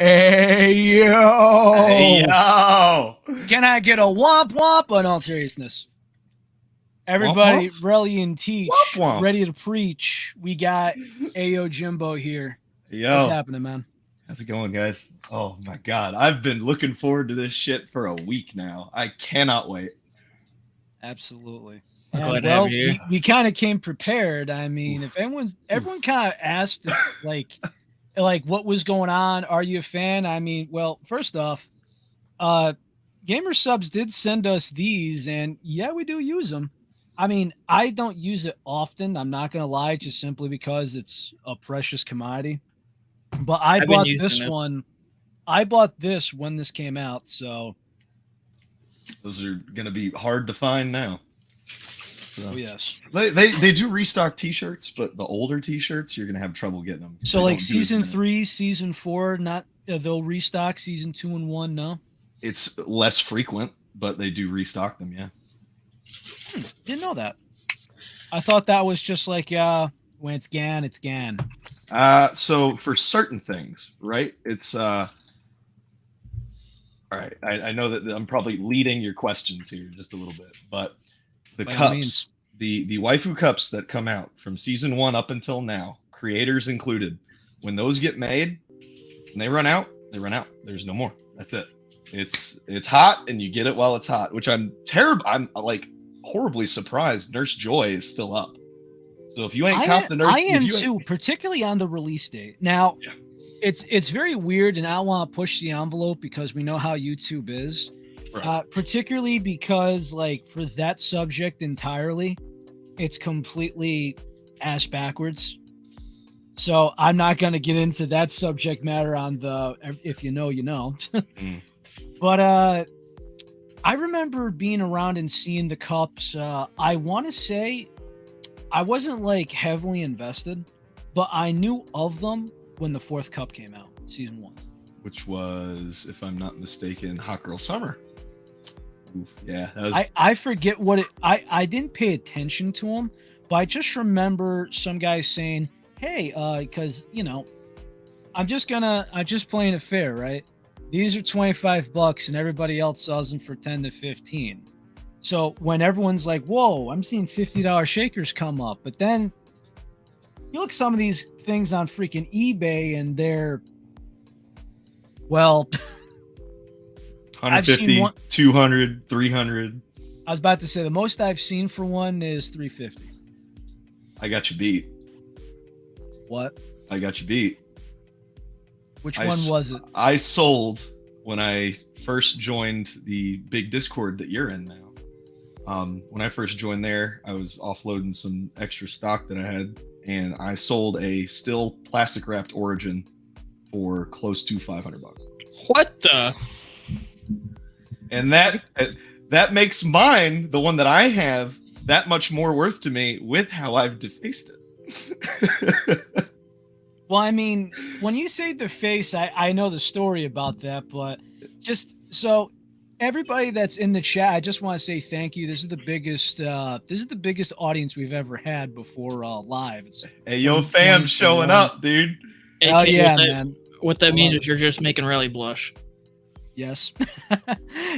Hey yo! Hey, yo! Can I get a womp womp? In all seriousness, everybody, Womp? Relly and Teach, Womp womp. ready to preach. We got AyoJimbo here. Yo, What's happening, man? how's it going, guys? Oh my god, I've been looking forward to this shit for a week now. I cannot wait. Absolutely. I'm And glad to have well, you here. we kind of came prepared. I mean, if everyone kind of asked if, like what was going on. Are you a fan? I mean, well, first off, uh, GamerSupps did send us these, and yeah, we do use them. I mean, I don't use it often. I'm not gonna lie, just simply because it's a precious commodity. But I I've been bought using this it. one. I bought this when this came out, so Those are gonna be hard to find now. So, oh yes. they do restock T-shirts, but the older T-shirts you're gonna have trouble getting them. So They like don't do as season many. 3, season 4, not they'll restock season 2 and 1. No, It's less frequent, but they do restock them. Yeah. didn't know that. I thought that was just like when it's gone, it's gone. So for certain things, right? It's all right. I know that I'm probably leading your questions here just a little bit, but the By all cups, means. the waifu cups that come out from season 1 up until now, creators included, when those get made and they run out, they run out. There's no more. That's it. It's hot, and you get it while it's hot, which I'm terrible. I'm like horribly surprised. Nurse Joy is still up. So if you ain't copped the nurse, I am if you ain't- too, particularly on the release date. Now, Yeah. it's very weird, and I don't want to push the envelope because we know how YouTube is. Right. Particularly because, like, for that subject entirely, it's completely ass backwards. So I'm not going to get into that subject matter on the if you know, you know. But I remember being around and seeing the cups. I want to say I wasn't like heavily invested, but I knew of them when the 4th cup came out, season 1. which was, if I'm not mistaken, Hot Girl Summer. Oof, yeah, that was, I forget what it. I didn't pay attention to them, but I just remember some guys saying, "Hey, because you know, I'm just playing it fair, right? These are $25, and everybody else sells them for 10 to 15. So when everyone's like, "Whoa, I'm seeing $50 shakers come up," but then you look at some of these things on freaking eBay, and they're well. I've 150, seen one- 200, 300. I was about to say the most I've seen for one is 350. I got you beat. What? I got you beat. Which I one s- was it? I sold when I first joined the big Discord that you're in now. When I first joined there, I was offloading some extra stock that I had, and I sold a still plastic wrapped Origin for close to $500. What the? And that makes mine, the one that I have, that much more worth to me with how I've defaced it. Well, I mean, when you say the face, I know the story about that, but just so everybody that's in the chat, I just want to say thank you. This is the biggest audience we've ever had before live. It's Hey, yo, fam, 2021. showing up, dude. Oh AK, yeah, what that, man. What that I means love is you're just making Relly blush. Yes.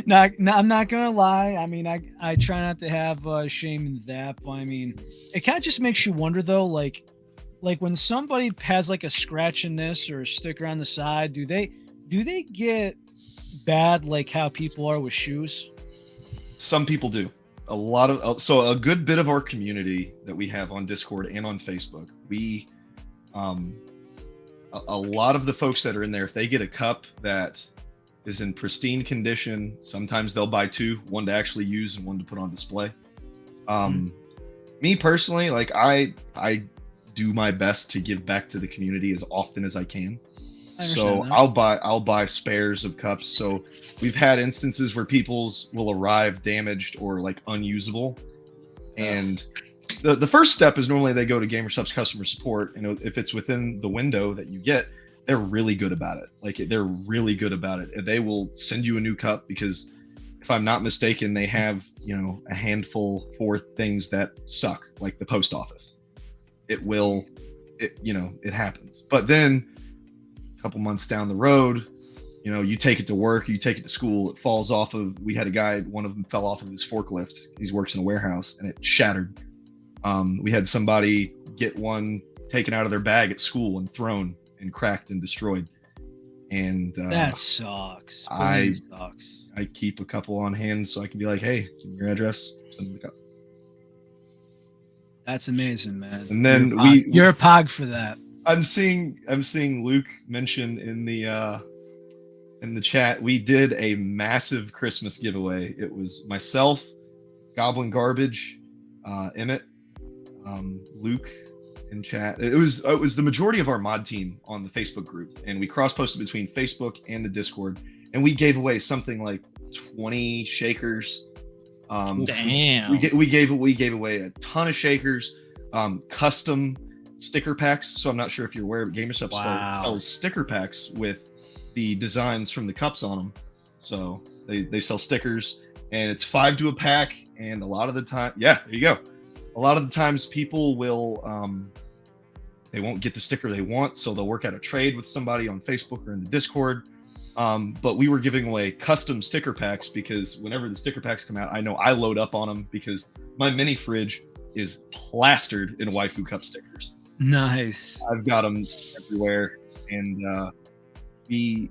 No, I'm not gonna lie. I mean, I try not to have shame in that, but I mean, it kind of just makes you wonder though, like when somebody has like a scratch in this or a sticker on the side, do they get bad like how people are with shoes? Some people do. A good bit of our community that we have on Discord and on Facebook, we a lot of the folks that are in there, if they get a cup that is in pristine condition, sometimes they'll buy 2, one to actually use and one to put on display. Me personally, like I do my best to give back to the community as often as I can. So I'll buy spares of cups. So we've had instances where people's will arrive damaged or like unusable. And the first step is normally they go to GamerSupps customer support, and if it's within the window that you get, they're really good about it. Like they're really good about it. They will send you a new cup because if I'm not mistaken, they have, a handful for things that suck, like the post office. It happens. But then a couple months down the road, you take it to work, you take it to school, it falls off of. We had a guy, one of them fell off of his forklift. He works in a warehouse, and it shattered. We had somebody get one taken out of their bag at school and thrown and cracked and destroyed. And that sucks. Sucks. I keep a couple on hand so I can be like, hey, give me your address, send them the cup. That's amazing, man. And then you're a pog for that. I'm seeing Luke mention in the chat, we did a massive Christmas giveaway. It was myself, Goblin Garbage, Emmett, Luke in chat. It was the majority of our mod team on the Facebook group, and we cross-posted between Facebook and the Discord, and we gave away something like 20 shakers. Damn. We gave away a ton of shakers, custom sticker packs. So I'm not sure if you're aware, but GamerSupps sells sticker packs with the designs from the cups on them. So they sell stickers, and it's 5 to a pack. And a lot of the time, yeah, there you go. A lot of the times people will they won't get the sticker they want, so they'll work out a trade with somebody on Facebook or in the Discord. But we were giving away custom sticker packs because whenever the sticker packs come out, I know I load up on them because my mini fridge is plastered in waifu cup stickers. Nice. I've got them everywhere, and we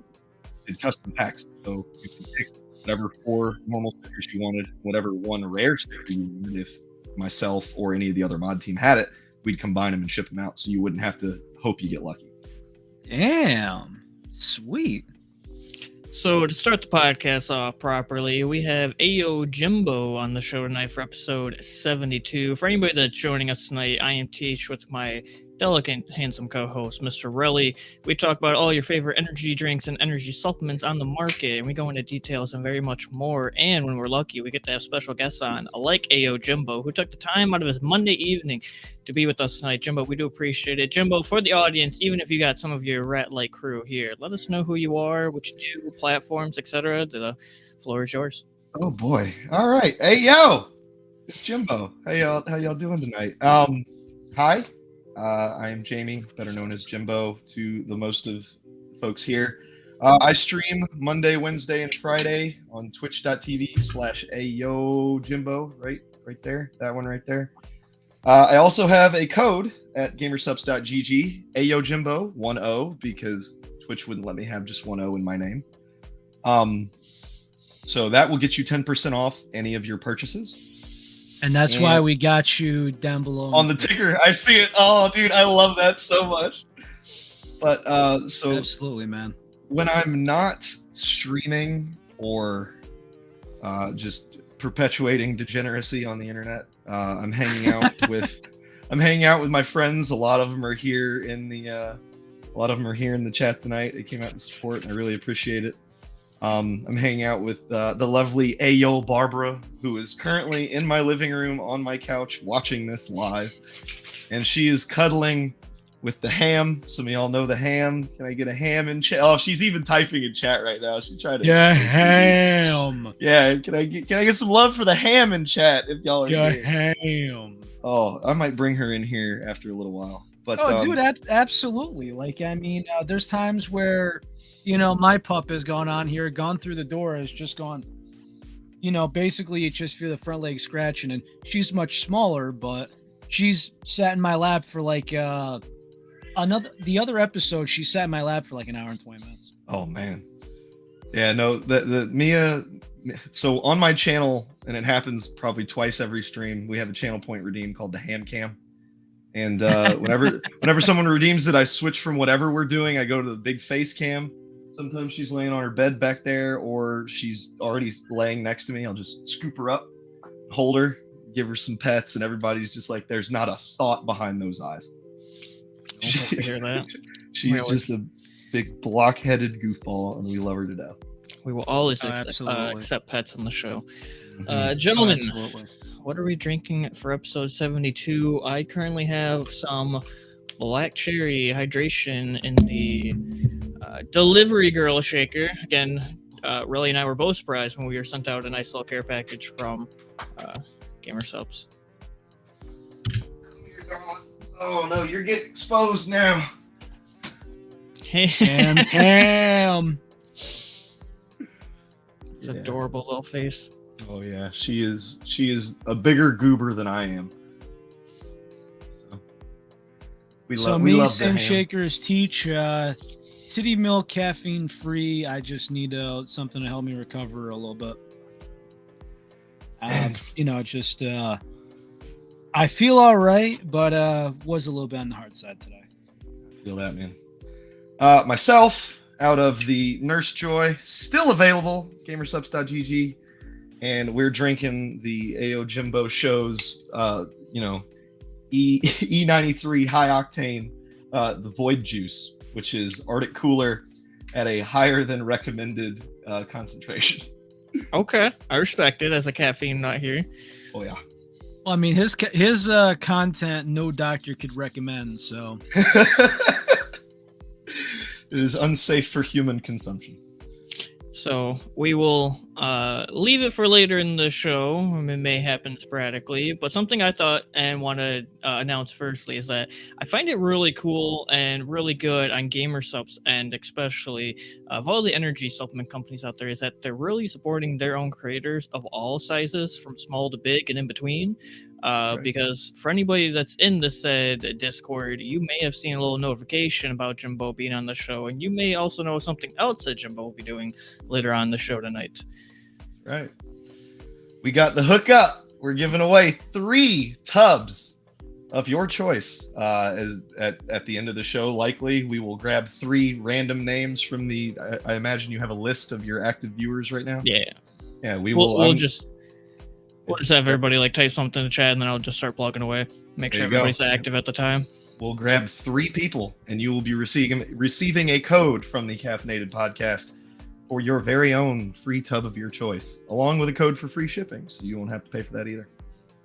did custom packs, so you can pick whatever 4 normal stickers you wanted, whatever 1 rare sticker you wanted. If myself or any of the other mod team had it, we'd combine them and ship them out, so you wouldn't have to hope you get lucky. Damn, sweet. So to start the podcast off properly, we have AyoJimbo on the show tonight for episode 72. For anybody that's joining us tonight, I am Teach with my delicate, handsome co-host, Mr. Relly. We talk about all your favorite energy drinks and energy supplements on the market, and we go into details and very much more. And when we're lucky, we get to have special guests on, like AyoJimbo, who took the time out of his Monday evening to be with us tonight. Jimbo, we do appreciate it. Jimbo, for the audience, even if you got some of your rat-like crew here, let us know who you are, what you do, platforms, etc. The floor is yours. Oh boy! All right, hey yo, it's Jimbo. How y'all doing tonight? Hi. I am Jamie, better known as Jimbo to the most of folks here. I stream Monday, Wednesday, and Friday on twitch.tv/AyoJimbo, right there, that one right there. I also have a code at GamerSupps.gg, AyoJimbo 10, because Twitch wouldn't let me have just 10 in my name. So that will get you 10% off any of your purchases. And that's why we got you down below on the ticker. I see it. Oh, dude, I love that so much. But so absolutely, man. When I'm not streaming or just perpetuating degeneracy on the internet, I'm hanging out with my friends. A lot of them are here in the chat tonight. They came out to support, and I really appreciate it. I'm hanging out with the lovely Ayo Barbara, who is currently in my living room on my couch watching this live. And she is cuddling with the ham. Some of y'all know the ham. Can I get a ham in chat? Oh, she's even typing in chat right now. She tried to. Yeah, ham. Yeah, can I get some love for the ham in chat if y'all are here? Ham. Oh, I might bring her in here after a little while. But dude, absolutely. Like, I mean, there's times where, my pup has gone on here, gone through the door, has just gone, basically you just feel the front leg scratching, and she's much smaller, but she's sat in my lap for like the other episode, she sat in my lap for like an hour and 20 minutes. Oh man. Yeah, no, the Mia, so on my channel, and it happens probably twice every stream, we have a channel point redeem called the Ham Cam. And whenever someone redeems it, I switch from whatever we're doing. I go to the big face cam. Sometimes she's laying on her bed back there, or she's already laying next to me. I'll just scoop her up, hold her, give her some pets, and everybody's just like, there's not a thought behind those eyes. Hear that? She's just a big block-headed goofball, and we love her to death. We will always accept pets on the show. Gentlemen, what are we drinking for episode 72? I currently have some black cherry hydration in the delivery girl shaker. Again, Relly and I were both surprised when we were sent out a nice little care package from GamerSupps. Oh no, you're getting exposed now. Ham. It's adorable little face. Oh yeah, she is a bigger goober than I am. So we love same shakers Teach. City milk, caffeine free. I just need something to help me recover a little bit. Just I feel all right, but was a little bit on the hard side today. I feel that, man. Myself, out of the Nurse Joy, still available, GamerSupps.gg, and we're drinking the AyoJimbo Show's, E93 high octane, the Void Juice, which is Arctic Cooler at a higher than recommended concentration. Okay, I respect it as a caffeine nut here. Oh yeah. Well, I mean, his content no doctor could recommend, so it is unsafe for human consumption. So we will leave it for later in the show. It may happen sporadically, but something I thought and want to announce firstly is that I find it really cool and really good on GamerSupps, and especially of all the energy supplement companies out there, is that they're really supporting their own creators of all sizes, from small to big and in between. Right. Because for anybody that's in the said Discord, you may have seen a little notification about Jimbo being on the show, and you may also know something else that Jimbo will be doing later on the show tonight. Right. We got the hookup. We're giving away 3 tubs of your choice. At the end of the show, likely we will grab 3 random names from the. I imagine you have a list of your active viewers right now. Yeah. Yeah. We'll just have everybody type something in the chat, and then I'll just start plugging away. Make sure everybody's active at the time. We'll grab 3 people, and you will be receiving a code from the Caffeinated Podcast for your very own free tub of your choice, along with a code for free shipping, so you won't have to pay for that either.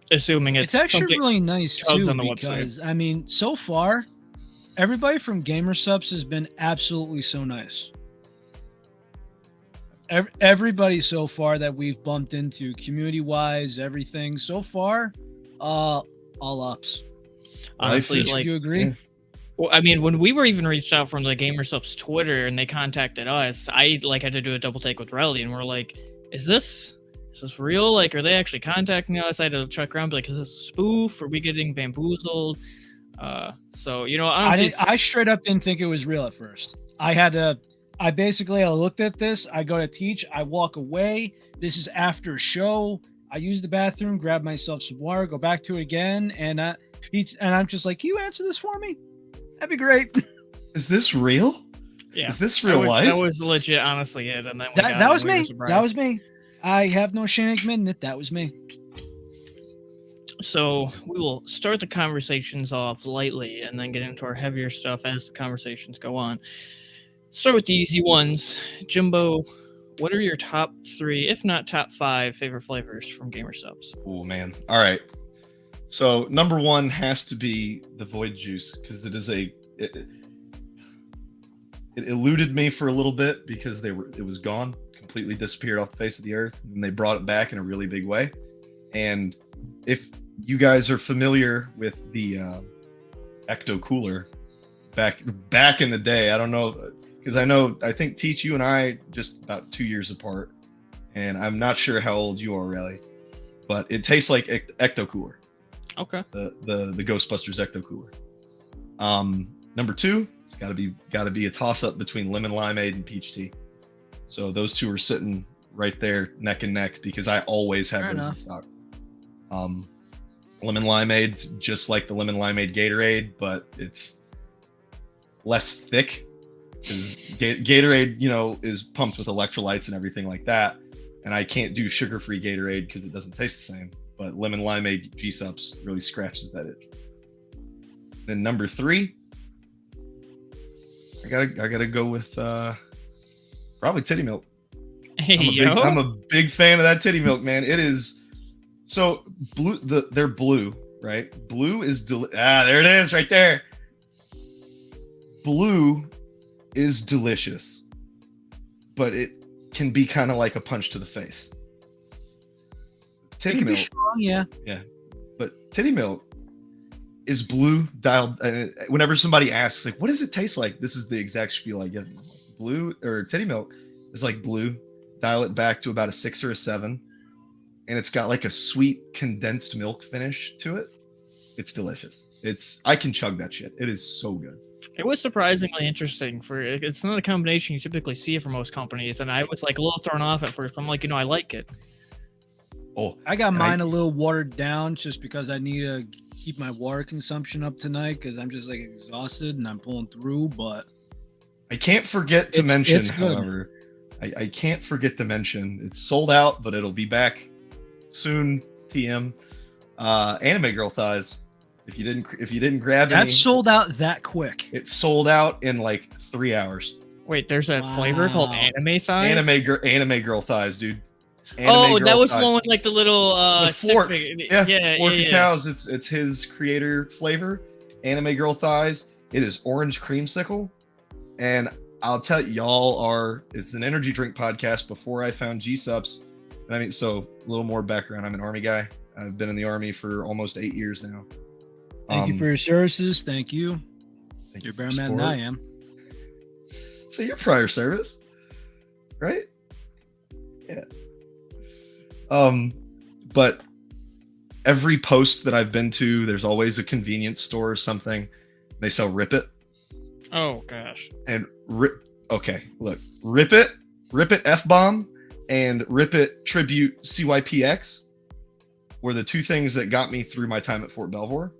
Assuming it's actually really nice too, because I mean, so far, everybody from GamerSupps has been absolutely so nice. Everybody so far that we've bumped into, community-wise, everything so far, all ups. Honestly, do you agree? Yeah. Well, I mean, when we were even reached out from the GamerSupps Twitter and they contacted us, I had to do a double take with Relly, and we're like, "Is this real? Are they actually contacting us?" I had to check around, be like, "Is this a spoof? Are we getting bamboozled?" So honestly, I straight up didn't think it was real at first. I basically looked at this. I go to Teach. I walk away. This is after a show. I use the bathroom, grab myself some water, go back to it again, and I'm just like, "Can you answer this for me? That'd be great." Is this real? Yeah. Is this real life? That was legit, honestly, it. And then that was me. That was me. I have no shame admitting it. That was me. So we will start the conversations off lightly and then get into our heavier stuff as the conversations go on. Start with the easy ones. Jimbo, what are your top 3, if not top 5, favorite flavors from GamerSupps? Oh man. All right. So number 1 has to be the Void Juice, because it eluded me for a little bit because it was gone, completely disappeared off the face of the earth, and they brought it back in a really big way. And if you guys are familiar with the Ecto Cooler back in the day, I don't know, because I think Teach, you and I just about 2 years apart, and I'm not sure how old you are, Relly, but it tastes like Ecto Cooler. Okay. The Ghostbusters Ecto Cooler. Number 2, it's got to be a toss up between Lemon Limeade and Peach Tea. So those 2 are sitting right there neck and neck, because I always have those in stock. Lemon Limeade's just like the Lemon Limeade Gatorade, but it's less thick, because Gatorade, is pumped with electrolytes and everything like that, and I can't do sugar-free Gatorade because it doesn't taste the same. But Lemon Limeade GamerSupps really scratches that itch. Then number 3, I gotta go with probably Titty Milk. I'm a big fan of that Titty Milk, man. It is so blue. They're blue, right? Blue is there it is, right there. Blue is delicious, but it can be kind of like a punch to the face. Titty Milk, strong, yeah, but Titty Milk is blue dialed. Whenever somebody asks, what does it taste like? This is the exact spiel I give. Blue or Titty Milk is like blue dial it back to about a 6 or a 7, and it's got like a sweet condensed milk finish to it. It's delicious. I can chug that shit. It is so good. It was surprisingly interesting. It's not a combination you typically see for most companies, and I was like a little thrown off at first. I'm like, I like it. Oh, I got mine a little watered down just because I need to keep my water consumption up tonight because I'm just like exhausted and I'm pulling through. But I can't forget to mention, however, I can't forget to mention it's sold out, but it'll be back soon. TM, Anime Girl Thighs. If you didn't grab that any, sold out that quick. It sold out in like 3 hours. Wait, there's a flavor called anime thighs? Anime Girl Thighs, dude. That was the one with like the little fork. Yeah, Fork and Cows. It's his creator flavor. Anime Girl Thighs. It is orange creamsicle, and I'll tell you, it's an energy drink podcast. Before I found GamerSupps, I mean, so a little more background. I'm an Army guy. I've been in the Army for almost 8 years now. Thank you for your services. Thank you. You're a better man than sport. I am. So your prior service, right? Yeah. But every post that I've been to, there's always a convenience store or something. They sell Rip It. Oh gosh. And Rip It F-Bomb and Rip It Tribute CYPX were the two things that got me through my time at Fort Belvoir.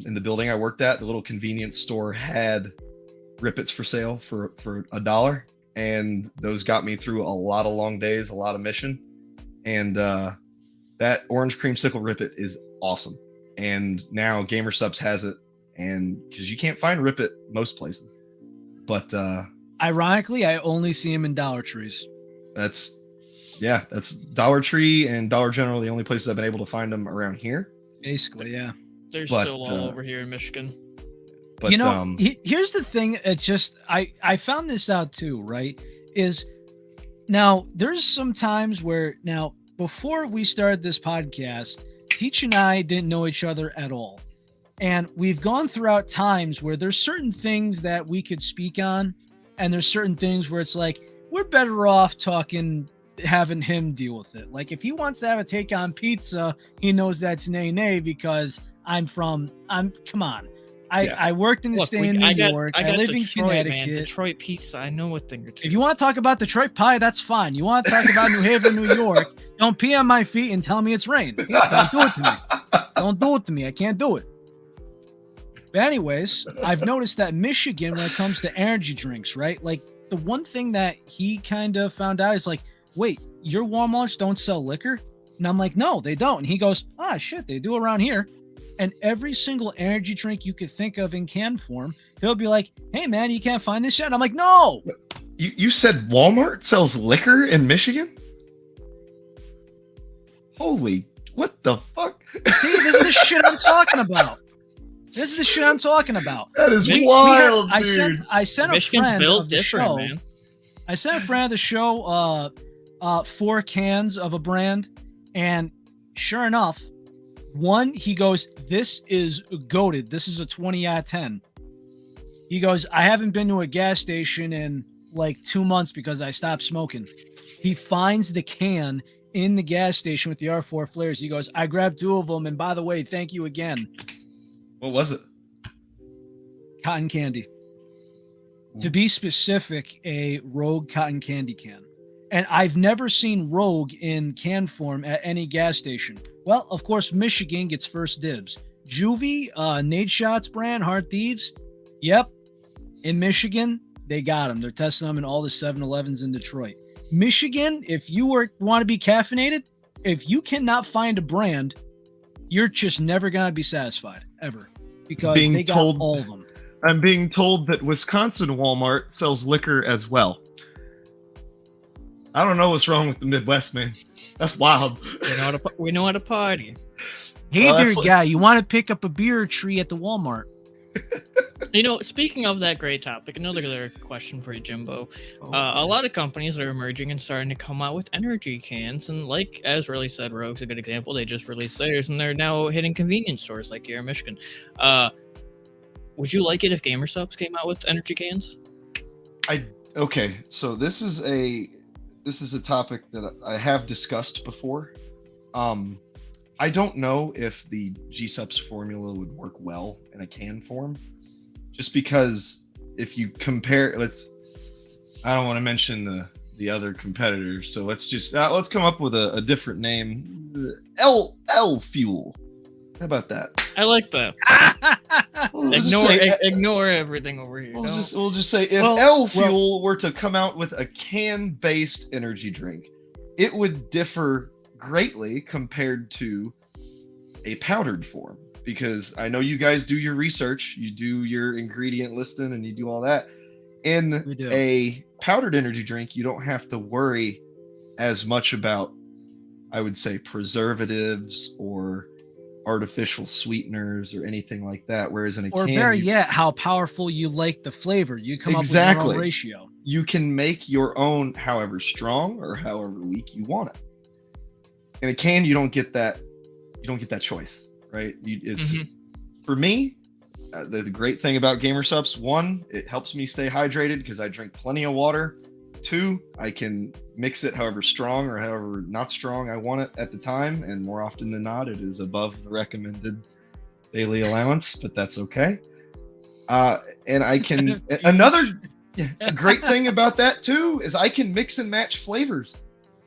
In the building I worked at, the little convenience store had Rip It's for sale for $1, and those got me through a lot of long days, a lot of mission. And that orange creamsicle Rip It is awesome. And now GamerSupps has it, and because you can't find Rip It most places. But ironically, I only see them in Dollar Trees. That's Dollar Tree and Dollar General, the only places I've been able to find them around here. Basically, yeah. They're still all over here in Michigan. But here's the thing. I found this out too, right? Is now there's some times where before we started this podcast, Teach and I didn't know each other at all. And we've gone throughout times where there's certain things that we could speak on, and there's certain things where it's like, we're better off having him deal with it. Like if he wants to have a take on pizza, he knows that's nay because come on. I worked in the state of New York. I live Detroit, in Connecticut. Man. Detroit pizza. I know a thing or two. If you want to talk about Detroit pie, that's fine. You want to talk about New Haven, New York, don't pee on my feet and tell me it's rain. Don't do it to me. Don't do it to me. I can't do it. But anyways, I've noticed that Michigan, when it comes to energy drinks, right? Like the one thing that he kind of found out is like, wait, your Walmarts don't sell liquor? And I'm like, no, they don't. And he goes, shit, they do around here. And every single energy drink you could think of in can form, he'll be like, hey, man, you can't find this yet? And I'm like, no. You said Walmart sells liquor in Michigan? Holy, what the fuck? See, this is the shit I'm talking about. This is the shit I'm talking about. That is wild, dude. I sent Michigan's a friend built of the different, show. man. I sent a friend of the show 4 cans of a brand, and sure enough, one, he goes, this is goated. This is a 20 out of 10. He goes, I haven't been to a gas station in like 2 months because I stopped smoking. He finds the can in the gas station with the R4 flares. He goes, I grabbed 2 of them, and by the way, thank you again. What was it? Cotton candy. To be specific, a Rogue cotton candy can. And I've never seen Rogue in can form at any gas station. Well, of course, Michigan gets first dibs. Juvie, Nate Shots brand, Hard Thieves. Yep. In Michigan, they got them. They're testing them in all the 7-Elevens in Detroit. Michigan, if you want to be caffeinated, if you cannot find a brand, you're just never going to be satisfied, ever. Because they got all of them. I'm being told that Wisconsin Walmart sells liquor as well. I don't know what's wrong with the Midwest, man. That's wild. We know how to party. Hey there, guy. You want to pick up a beer tree at the Walmart? Speaking of that great topic, another question for you, Jimbo. A lot of companies are emerging and starting to come out with energy cans. And like, as Relly said, Rogue's a good example. They just released theirs, and they're now hitting convenience stores like here in Michigan. Would you like it if GamerSupps came out with energy cans? Okay, so this is this is a topic that I have discussed before. I don't know if the GamerSupps formula would work well in a can form, just because if you compare, I don't want to mention the other competitors, so let's come up with a different name. L Fuel. How about that? I like that. Ignore everything over here. We'll just say if L Fuel were to come out with a can-based energy drink, it would differ greatly compared to a powdered form, because I know you guys do your research, you do your ingredient listing, and you do all that. In a powdered energy drink, you don't have to worry as much about, I would say, preservatives or artificial sweeteners or anything like that. Whereas in a can, better yet, how powerful you like the flavor. You come up with your own ratio. You can make your own, however strong or however weak you want it. In a can, you don't get that. You don't get that choice, right? For me. The great thing about GamerSupps, one, it helps me stay hydrated because I drink plenty of water. Two, I can mix it however strong or however not strong I want it at the time, and more often than not, it is above the recommended daily allowance, but that's okay. And I can a great thing about that too is I can mix and match flavors.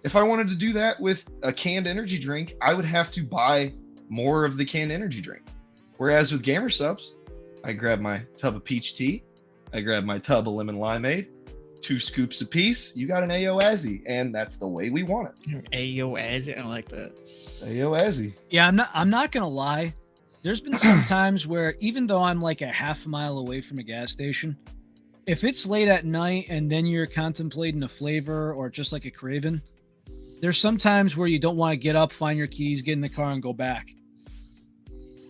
If I wanted to do that with a canned energy drink, I would have to buy more of the canned energy drink. Whereas with GamerSupps, I grab my tub of peach tea, I grab my tub of lemon limeade, 2 scoops apiece. You got an AyoAzzy, and that's the way we want it. AyoAzzy, I like that. AyoAzzy. Yeah, I'm not gonna lie. There's been some times where even though I'm like a half a mile away from a gas station, if it's late at night and then you're contemplating a flavor or just like a craving, there's some times where you don't want to get up, find your keys, get in the car, and go back.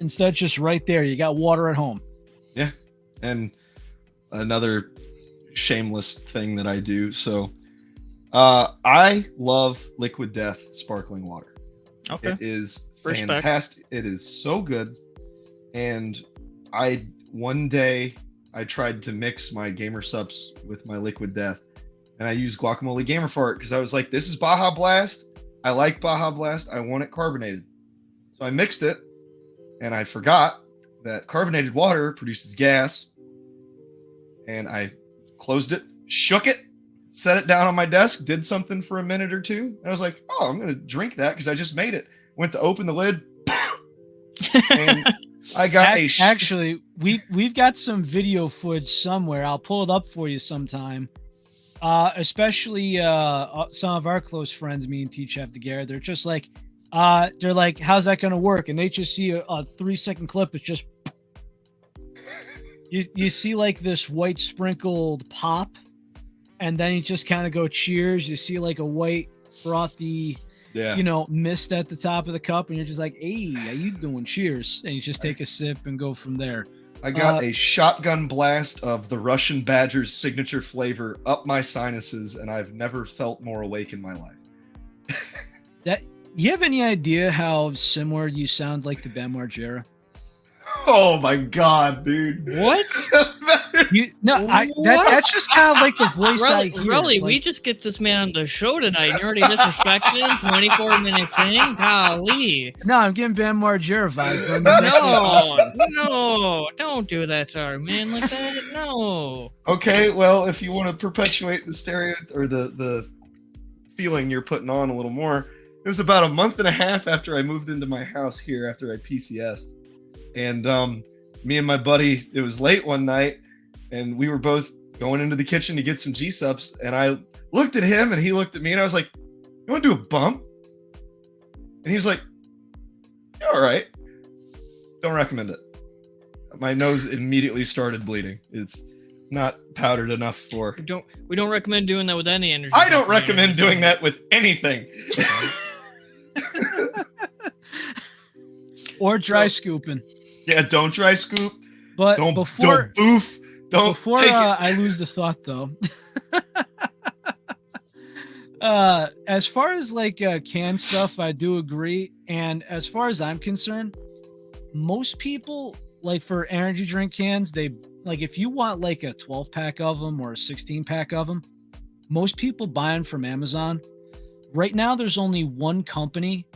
Instead, just right there, you got water at home. Yeah. And another shameless thing that I do. So I love Liquid Death sparkling water. Okay. It is fantastic. It is so good. And one day I tried to mix my GamerSupps with my Liquid Death, and I used Guacamole Gamer Fart because I was like, this is Baja Blast. I like Baja Blast. I want it carbonated. So I mixed it, and I forgot that carbonated water produces gas. And I closed it, shook it, set it down on my desk, did something for a minute or two. And I was like, oh, I'm going to drink that because I just made it. Went to open the lid. And I got Actually, we've got some video footage somewhere. I'll pull it up for you sometime. Especially some of our close friends, me and Teach have together. They're just like, how's that going to work? And they just see a 3-second clip. It's just, you see like this white sprinkled pop, and then you just kind of go cheers. You see like a white frothy, mist at the top of the cup, and you're just like, hey, how you doing? Cheers. And you just take a sip and go from there. I got a shotgun blast of the Russian Badger's signature flavor up my sinuses, and I've never felt more awake in my life. You have any idea how similar you sound like to Ben Margera? Oh my god, dude! What? That's just kind of like the voice I hear. Really, we just get this man on the show tonight. You already disrespected him 24 minutes in. Golly! No, I'm getting Ben Margera vibes. No, don't do that to our man like that. No. Okay, well, if you want to perpetuate the stereotype or the feeling you're putting on a little more, it was about a month and a half after I moved into my house here after I PCS'd. And me and my buddy, it was late one night, and we were both going into the kitchen to get some GamerSupps, and I looked at him, and he looked at me, and I was like, you want to do a bump? And he's like, yeah, all right. Don't recommend it. My nose immediately started bleeding. It's not powdered enough for... We don't recommend doing that with any energy. I don't recommend doing that with anything. Or dry scooping. Yeah, don't dry scoop. But don't before boof. Before I lose the thought, though, as far as like canned stuff, I do agree. And as far as I'm concerned, most people, like for energy drink cans, they like if you want like a 12-pack of them or a 16-pack of them, most people buying from Amazon right now. There's only one company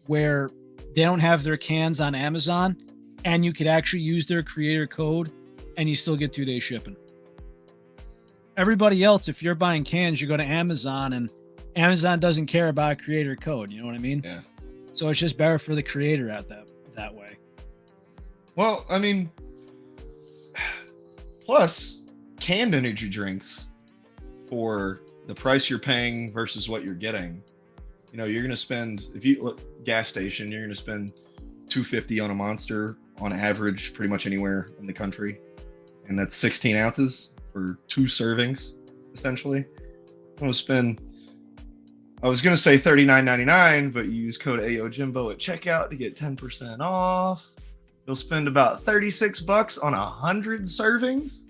where they don't have their cans on Amazon, and you could actually use their creator code, and you still get 2-day shipping. Everybody else, if you're buying cans, you go to Amazon, and Amazon doesn't care about a creator code. You know what I mean? Yeah. So it's just better for the creator at that way. Well, I mean, plus canned energy drinks for the price you're paying versus what you're getting. You know, you're going to spend, if you look gas station, you're going to spend $2.50 on a Monster on average, pretty much anywhere in the country, and that's 16 ounces for 2 servings, essentially. I was going to say $39.99, but you use code AyoJimbo at checkout to get 10% off. You'll spend about $36 on 100 servings,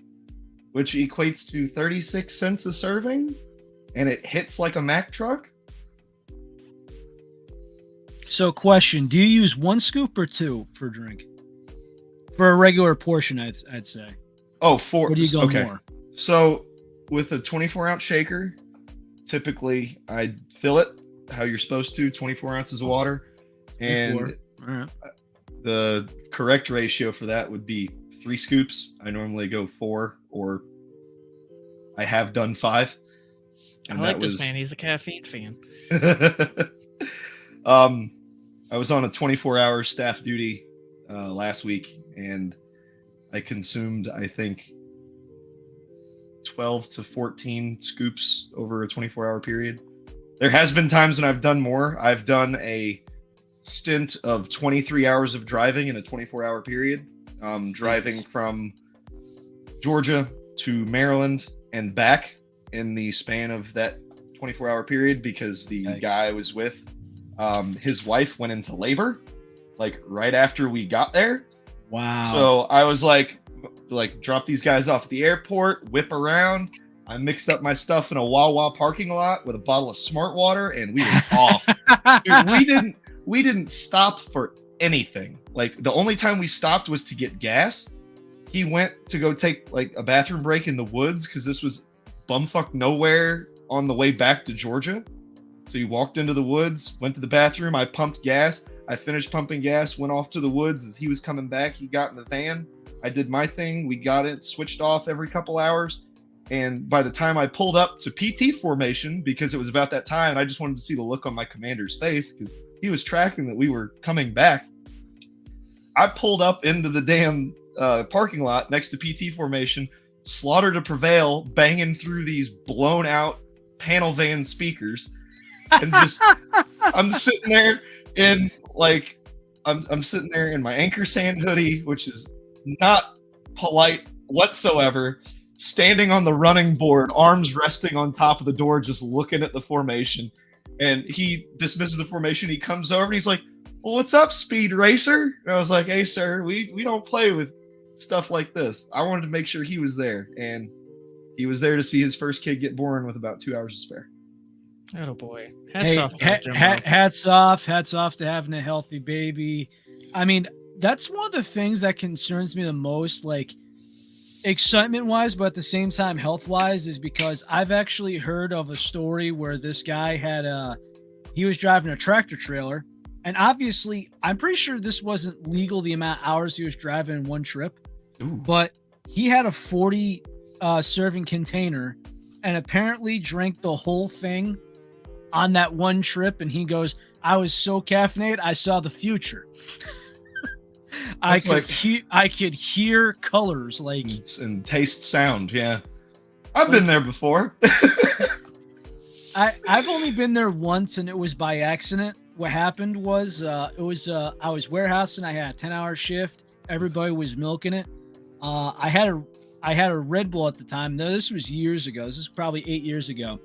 which equates to 36 cents a serving, and it hits like a Mack truck. So, question: do you use 1 scoop or 2 for drink? For a regular portion, I'd say. Oh, 4. Or do you go more? So, with a 24-ounce shaker, typically I'd fill it how you're supposed to, 24 ounces of water, and the correct ratio for that would be 3 scoops. I normally go 4, or I have done 5. I like this man. He's a caffeine fan. I was on a 24-hour staff duty last week, and I consumed, I think, 12 to 14 scoops over a 24-hour period. There has been times when I've done more. I've done a stint of 23 hours of driving in a 24-hour period, driving from Georgia to Maryland and back in the span of that 24-hour period, because the guy I was with, his wife went into labor like right after we got there. Wow. So I was like drop these guys off at the airport, whip around. I mixed up my stuff in a Wawa parking lot with a bottle of Smart Water, and we were off. Dude, we didn't stop for anything. Like, the only time we stopped was to get gas. He went to go take like a bathroom break in the woods, because this was bumfuck nowhere on the way back to Georgia. So he walked into the woods, went to the bathroom. I pumped gas. I finished pumping gas, went off to the woods. As he was coming back, he got in the van. I did my thing. We got it switched off every couple hours. And by the time I pulled up to PT formation, because it was about that time, I just wanted to see the look on my commander's face, because he was tracking that we were coming back. I pulled up into the damn parking lot next to PT formation, Slaughter to Prevail, banging through these blown out panel van speakers. And just, I'm sitting there in like, I'm sitting there in my Anchor Sand hoodie, which is not polite whatsoever, standing on the running board, arms resting on top of the door, just looking at the formation. And he dismisses the formation. He comes over and he's like, "Well, what's up, Speed Racer?" And I was like, "Hey, sir, we don't play with stuff like this." I wanted to make sure he was there, and he was there to see his first kid get born with about 2 hours to spare. Oh boy. Hats off to having a healthy baby. I mean, that's one of the things that concerns me the most, like excitement wise, but at the same time health wise, is because I've actually heard of a story where this guy he was driving a tractor trailer, and obviously I'm pretty sure this wasn't legal, the amount of hours he was driving in one trip. Ooh. But he had a 40 serving container and apparently drank the whole thing on that one trip. And he goes, "I was so caffeinated, I saw the future." I could hear colors, like, and taste sound. Yeah, I've been there before. I've only been there once, and it was by accident. What happened was, I was warehousing. I had a 10-hour shift. Everybody was milking it. I had a Red Bull at the time. No, this was years ago. This is probably 8 years ago.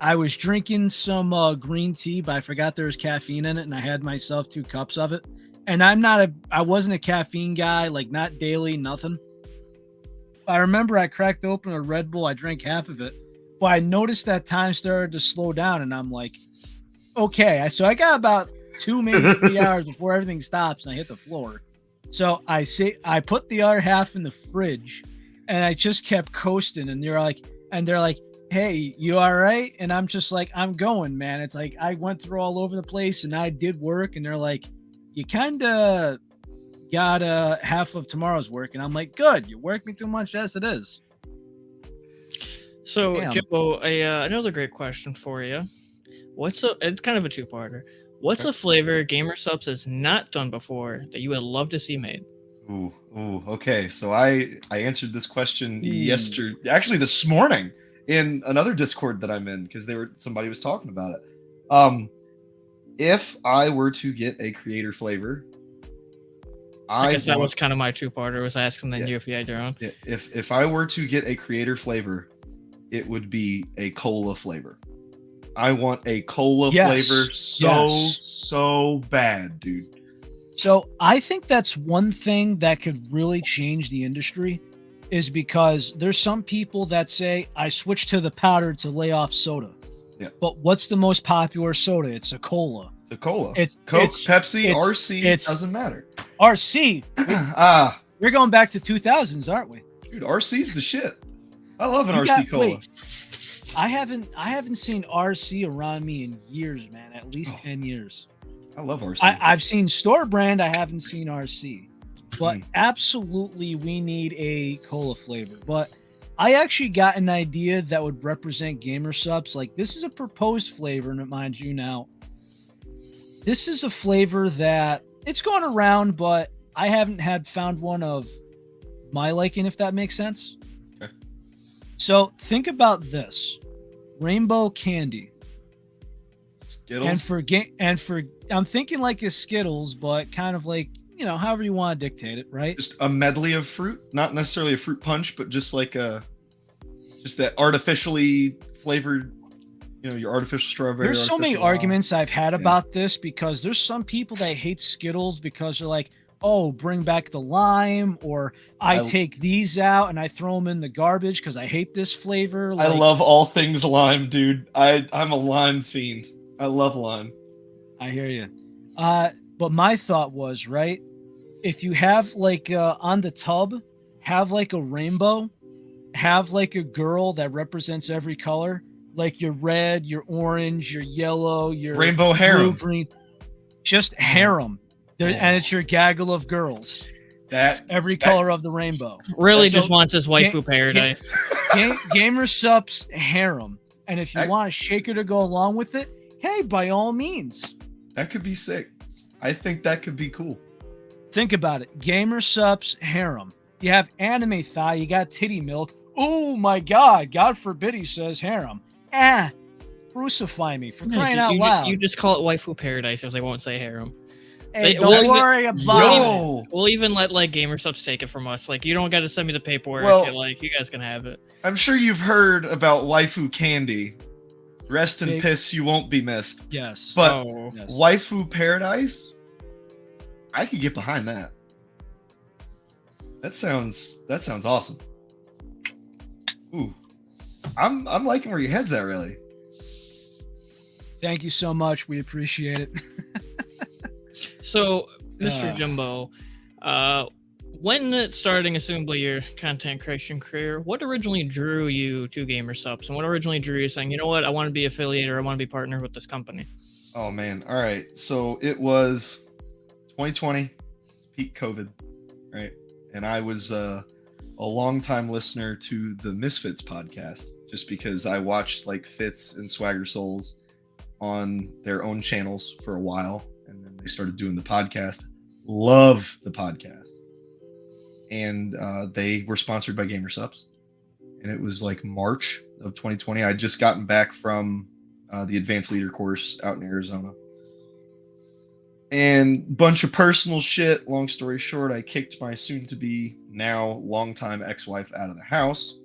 I was drinking some green tea, but I forgot there was caffeine in it, and I had myself 2 cups of it. And I wasn't a caffeine guy, like not daily, nothing. I remember I cracked open a Red Bull. I drank half of it, but I noticed that time started to slow down, and I'm like, okay. So I got about 2, maybe 3 hours before everything stops, and I hit the floor. So I put the other half in the fridge, and I just kept coasting. And they're like, hey, you all right? And I'm just like, I'm going, man. It's like I went through all over the place and I did work, and they're like, you kind of got half of tomorrow's work. And I'm like, good, you work me too much as it is. So, Damn. Jimbo, another great question for you. It's kind of a two-parter. What's a flavor GamerSupps has not done before that you would love to see made? Ooh, okay. So I answered this question yesterday, actually this morning, in another Discord that I'm in, because somebody was talking about it. If I were to get a creator flavor, I guess that was kind of my two-parter. Was asking then you if you had your own. If I were to get a creator flavor, it would be a cola flavor. I want a cola flavor so bad, dude. So I think that's one thing that could really change the industry, is because there's some people that say, I switched to the powder to lay off soda. Yeah. But what's the most popular soda? It's a cola. It's a cola. It's Coke, Pepsi, RC. It doesn't matter. RC. We're going back to 2000s, aren't we? Dude, RC's the shit. I love an RC cola. Wait, I haven't seen RC around me in years, man. At least 10 years. I love RC. I've seen store brand. I haven't seen RC. But absolutely, we need a cola flavor. But I actually got an idea that would represent GamerSupps. Like, this is a proposed flavor, and mind you now, this is a flavor that it's gone around, but I haven't found one of my liking, if that makes sense. Okay. So think about this: rainbow candy. Skittles. I'm thinking like a Skittles, but kind of like, however you want to dictate it, right? Just a medley of fruit, not necessarily a fruit punch, but just like just that artificially flavored, your artificial strawberry. There's so many arguments I've had about this, because there's some people that hate Skittles because they're like, oh, bring back the lime, or I take these out and I throw them in the garbage because I hate this flavor. I love all things lime, dude. I'm a lime fiend. I love lime. I hear you. But my thought was, right, if you have like on the tub, have like a rainbow, have like a girl that represents every color, like your red, your orange, your yellow, your rainbow harem, blue, green, just harem. And it's your gaggle of girls. Every color of the rainbow. Really just wants his waifu paradise. GamerSupps harem. And if you want a shaker to go along with it, hey, by all means. That could be sick. I think that could be cool. Think about it. GamerSupps harem. You have anime thigh. You got titty milk. Oh my God. God forbid he says harem. Crucify me for crying out loud. You just call it waifu paradise because they won't say harem. Hey, don't worry about it. We'll even let GamerSupps take it from us. Like, you don't got to send me the paperwork. You guys can have it. I'm sure you've heard about waifu candy. Rest in piss, you won't be missed. Yes. But waifu paradise, I could get behind that. That sounds awesome. Ooh, I'm liking where your head's at, really. Thank you so much. We appreciate it. So, Mr. Jimbo, when starting, assumably, your content creation career, what originally drew you to GamerSupps, and what originally drew you saying, you know what, I want to be affiliated, or I want to be partnered with this company? Oh, man. All right. So it was 2020, peak COVID, right? And I was a long-time listener to the Misfits podcast, just because I watched like Fitz and Swagger Souls on their own channels for a while. And then they started doing the podcast. Love the podcast. And they were sponsored by GamerSupps. And it was like March of 2020. I'd just gotten back from the advanced leader course out in Arizona. And bunch of personal shit. Long story short, I kicked my soon-to-be now longtime ex-wife out of the house.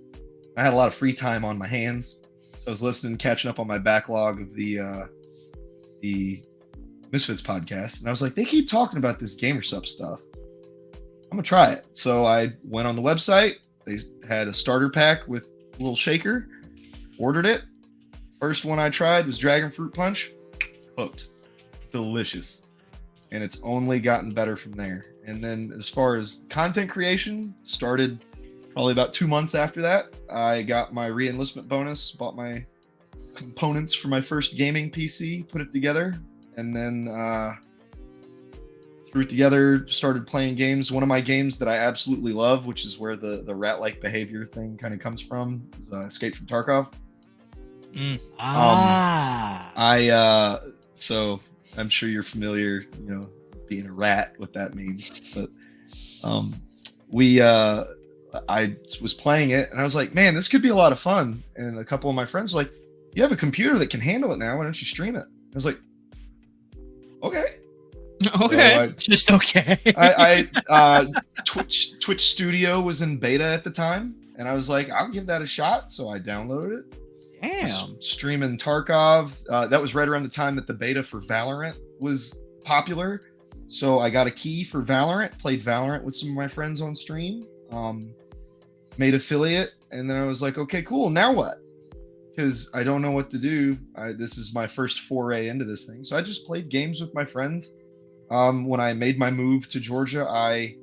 I had a lot of free time on my hands. So I was listening, catching up on my backlog of the Misfits podcast, and I was like, they keep talking about this GamerSupps stuff. I'm gonna try it. So I went on the website. They had a starter pack with a little shaker. Ordered it. First one I tried was Dragon Fruit Punch. Hooked. Delicious. And it's only gotten better from there. And then as far as content creation, started probably about 2 months after that, I got my re-enlistment bonus, bought my components for my first gaming PC, put it together, and then threw it together, started playing games. One of my games that I absolutely love, which is where the rat-like behavior thing kind of comes from, is Escape from Tarkov. So I'm sure you're familiar, being a rat, what that means. But I was playing it and I was like, man, this could be a lot of fun. And a couple of my friends were like, you have a computer that can handle it now. Why don't you stream it? I was like, okay. Okay. So just okay. Twitch Studio was in beta at the time, and I was like, I'll give that a shot. So I downloaded it. Damn. Streaming Tarkov. That was right around the time that the beta for Valorant was popular. So I got a key for Valorant, played Valorant with some of my friends on stream, made affiliate, and then I was like, okay, cool. Now what? Because I don't know what to do. This is my first foray into this thing. So I just played games with my friends. When I made my move to Georgia, I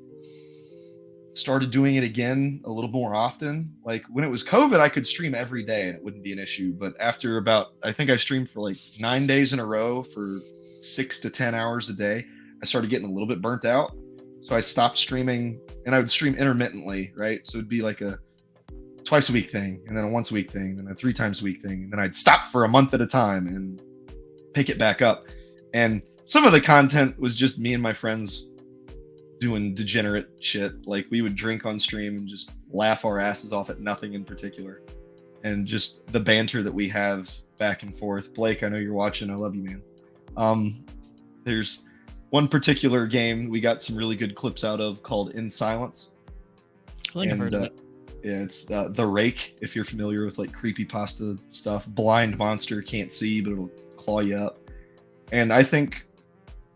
started doing it again a little more often. Like when it was COVID, I could stream every day and it wouldn't be an issue. But after I think I streamed for like 9 days in a row for 6 to 10 hours a day. I started getting a little bit burnt out. So I stopped streaming, and I would stream intermittently, right? So it'd be like a twice a week thing, and then a once a week thing, and a 3 times a week thing. And then I'd stop for a month at a time and pick it back up. And some of the content was just me and my friends doing degenerate shit. Like we would drink on stream and just laugh our asses off at nothing in particular. And just the banter that we have back and forth. Blake, I know you're watching. I love you, man. There's one particular game we got some really good clips out of called In Silence. I think I've heard of it. Yeah, it's The Rake, if you're familiar with like creepypasta stuff. Blind monster, can't see, but it'll claw you up. And I think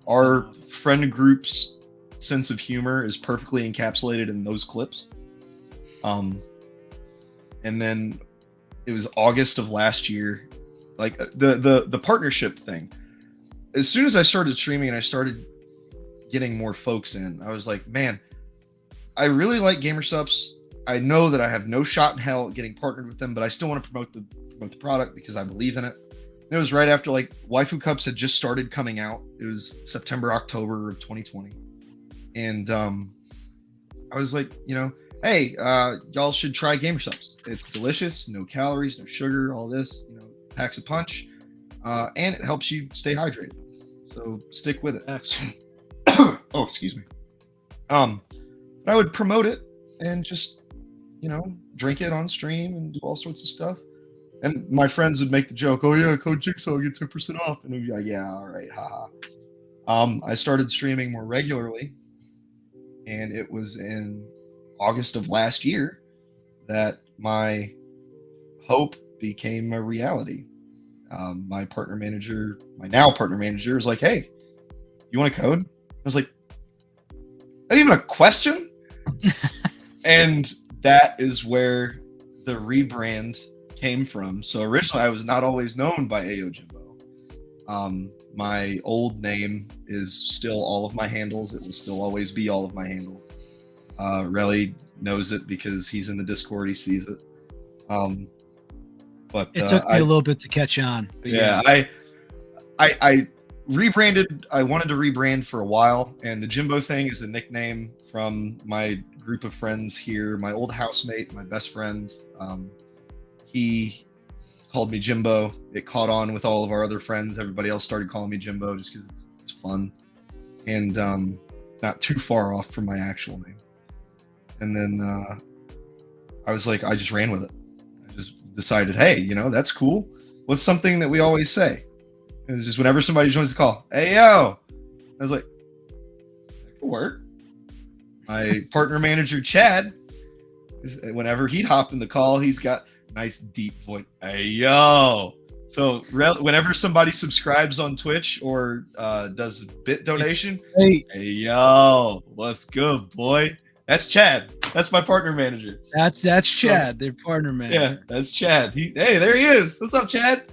our friend group's sense of humor is perfectly encapsulated in those clips. And then it was August of last year, like the partnership thing. As soon as I started streaming and I started getting more folks in, I was like, man, I really like GamerSupps. I know that I have no shot in hell at getting partnered with them, but I still want to promote the product because I believe in it. And it was right after like Waifu Cups had just started coming out. It was September, October of 2020. And I was like, hey, y'all should try GamerSupps. It's delicious, no calories, no sugar, all this, packs a punch. And it helps you stay hydrated. So stick with it. Excellent. Oh, excuse me. I would promote it and just, drink it on stream and do all sorts of stuff. And my friends would make the joke, oh yeah, code Jigsaw, get 10% off. And I'd be like, yeah, all right, haha. I started streaming more regularly, and it was in August of last year that my hope became a reality. My now partner manager was like, hey, you want to code? I was like, not even a question? And that is where the rebrand came from. So originally I was not always known by AyoJimbo. My old name is still all of my handles. It will still always be all of my handles. Relly knows it because he's in the Discord. He sees it. But it took me a little bit to catch on. But yeah, I rebranded. I wanted to rebrand for a while, and the Jimbo thing is a nickname from my group of friends here. My old housemate, my best friend, he called me Jimbo. It caught on with all of our other friends. Everybody else started calling me Jimbo just because it's fun and not too far off from my actual name. And then I was like, I just ran with it. I just decided, hey, that's cool. What's something that we always say? And it's just whenever somebody joins the call, hey, yo. I was like, that could work. My partner manager, Chad, whenever he'd hop in the call, he's got nice deep voice. Hey, yo. So whenever somebody subscribes on Twitch or does bit donation, hey, yo, what's good, boy? That's Chad. That's my partner manager. That's Chad, their partner manager. Yeah, that's Chad. Hey, there he is. What's up, Chad?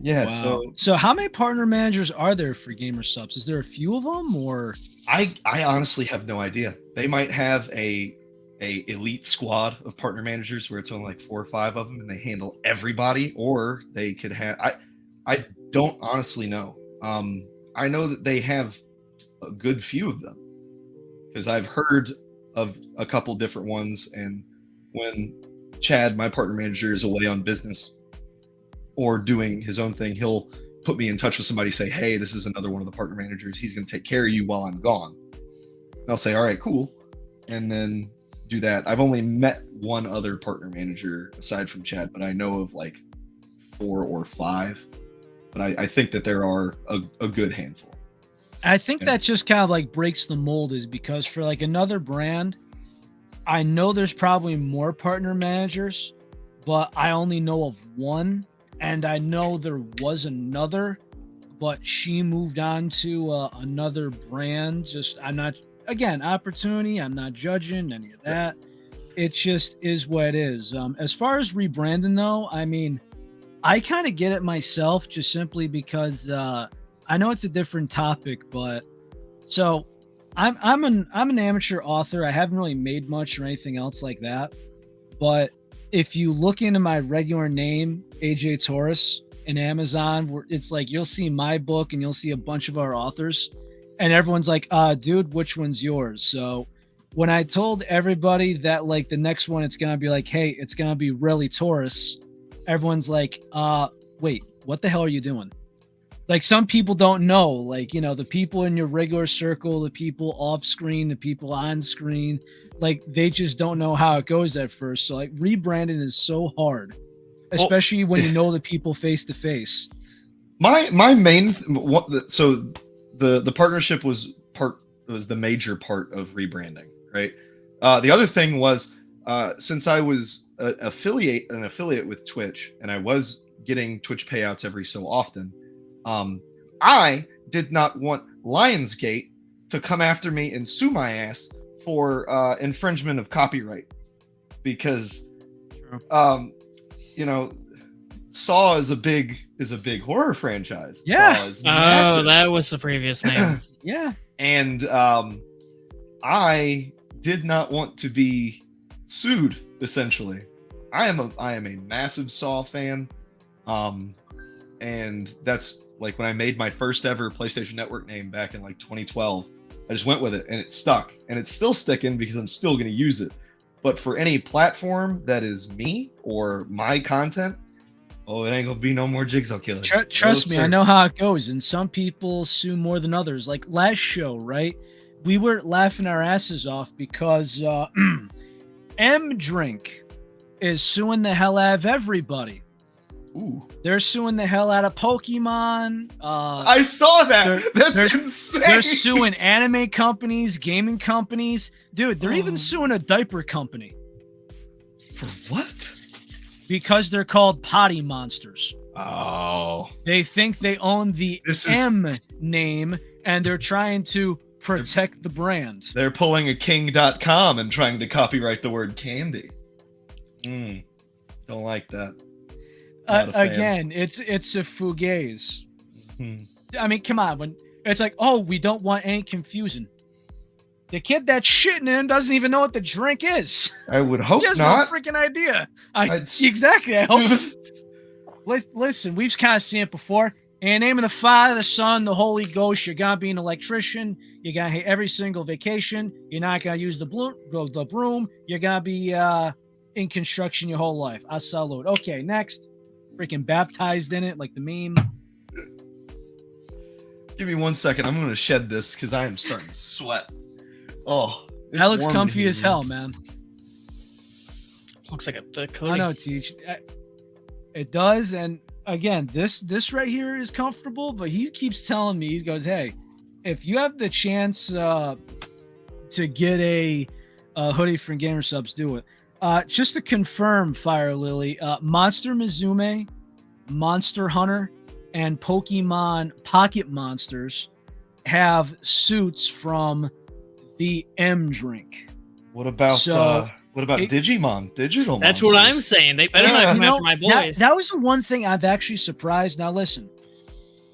Yeah. Wow. So how many partner managers are there for GamerSupps? Is there a few of them, or? I honestly have no idea. They might have a a elite squad of partner managers where it's only like 4 or 5 of them and they handle everybody, or they could have. I don't honestly know. I know that they have a good few of them because I've heard of a couple different ones. And when Chad, my partner manager, is away on business or doing his own thing, he'll put me in touch with somebody, say, hey, this is another one of the partner managers. He's going to take care of you while I'm gone. And I'll say, all right, cool. And then do that. I've only met one other partner manager aside from Chad, but I know of like 4 or 5. But I think that there are a good handful. I think that just kind of like breaks the mold, is because for like another brand, I know there's probably more partner managers, but I only know of one. And I know there was another, but she moved on to another brand. Just, I'm not, again, opportunity. I'm not judging any of that. It just is what it is. As far as rebranding, though, I mean, I kind of get it myself, just simply because I know it's a different topic, but so I'm an amateur author. I haven't really made much or anything else like that, but if you look into my regular name, AJ Taurus, in Amazon, where it's like you'll see my book and you'll see a bunch of our authors, and everyone's like, dude, which one's yours? So when I told everybody that like the next one, it's gonna be like, hey, it's gonna be Relly Taurus, everyone's like, wait, what the hell are you doing? Like, some people don't know, like, you know, the people in your regular circle, the people off screen, the people on screen, like, they just don't know how it goes at first. So like rebranding is so hard, especially when you know the people face to face. My main, so the partnership was the major part of rebranding, right? The other thing was, since I was an affiliate with Twitch, and I was getting Twitch payouts every so often, I did not want Lionsgate to come after me and sue my ass for infringement of copyright, because you know, Saw is a big horror franchise. Yeah. Saw is massive. That was the previous name. Yeah. And I did not want to be sued, essentially. I am a massive Saw fan. And that's like when I made my first ever PlayStation Network name back in like 2012. I just went with it and it stuck, and it's still sticking because I'm still going to use it. But for any platform that is me or my content, it ain't gonna be no more Jigsaw Killer. Trust me, I know how it goes. And some people sue more than others. Like last show, right? We were laughing our asses off because M Drink is suing the hell out of everybody. Ooh. They're suing the hell out of Pokemon. I saw that. That's insane. They're suing anime companies, gaming companies. Dude, they're even suing a diaper company. For what? Because they're called potty monsters. Oh. They think they own the M name, and they're trying to protect the brand. They're pulling a king.com and trying to copyright the word candy. Don't like that. Again, it's a fugazi. I mean, come on. When it's like, we don't want any confusion. The kid that's shitting in doesn't even know what the drink is. I would hope he has not. No freaking idea. Exactly. I hope. Listen, we've kind of seen it before. In the name of the Father, the Son, the Holy Ghost, you're gonna be an electrician. You're gonna hate every single vacation. You're not gonna use the broom. You're gonna be in construction your whole life. I salute. Okay, next. Freaking baptized in it, like the meme. Give me 1 second. I'm gonna shed this because I am starting to sweat. That looks comfy as hell, man. Looks like a I know, Teach. It does, and again, this right here is comfortable. But he keeps telling me, he goes, "Hey, if you have the chance to get a hoodie from GamerSupps, do it." Just to confirm, Fire Lily, Monster Mizume, Monster Hunter, and Pokemon Pocket Monsters have suits from the M Drink. What about Digimon? Digital That's monsters? what I'm saying. They better not come after my boys. That was the one thing I've actually surprised. Now listen,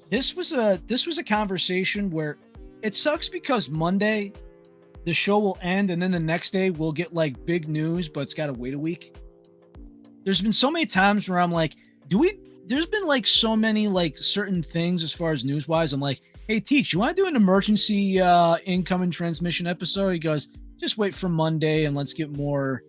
this was a conversation where it sucks because Monday the show will end and then the next day we'll get like big news, but it's got to wait a week. There's been so many times where I'm like, there's been like so many like certain things as far as news wise. I'm like, hey, Teach, you want to do an emergency incoming transmission episode? He goes, just wait for Monday and let's get more,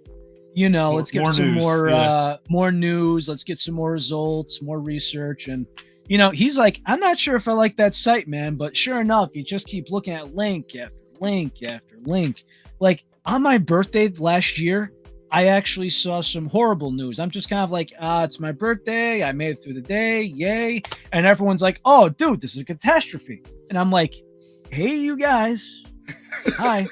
let's get some news, more news. Let's get some more results, more research. And, he's like, I'm not sure if I like that site, man, but sure enough, you just keep looking at link after link after link. Like on my birthday last year, I actually saw some horrible news. I'm just kind of like, it's my birthday. I made it through the day. Yay. And everyone's like, oh, dude, this is a catastrophe. And I'm like, hey, you guys. Hi.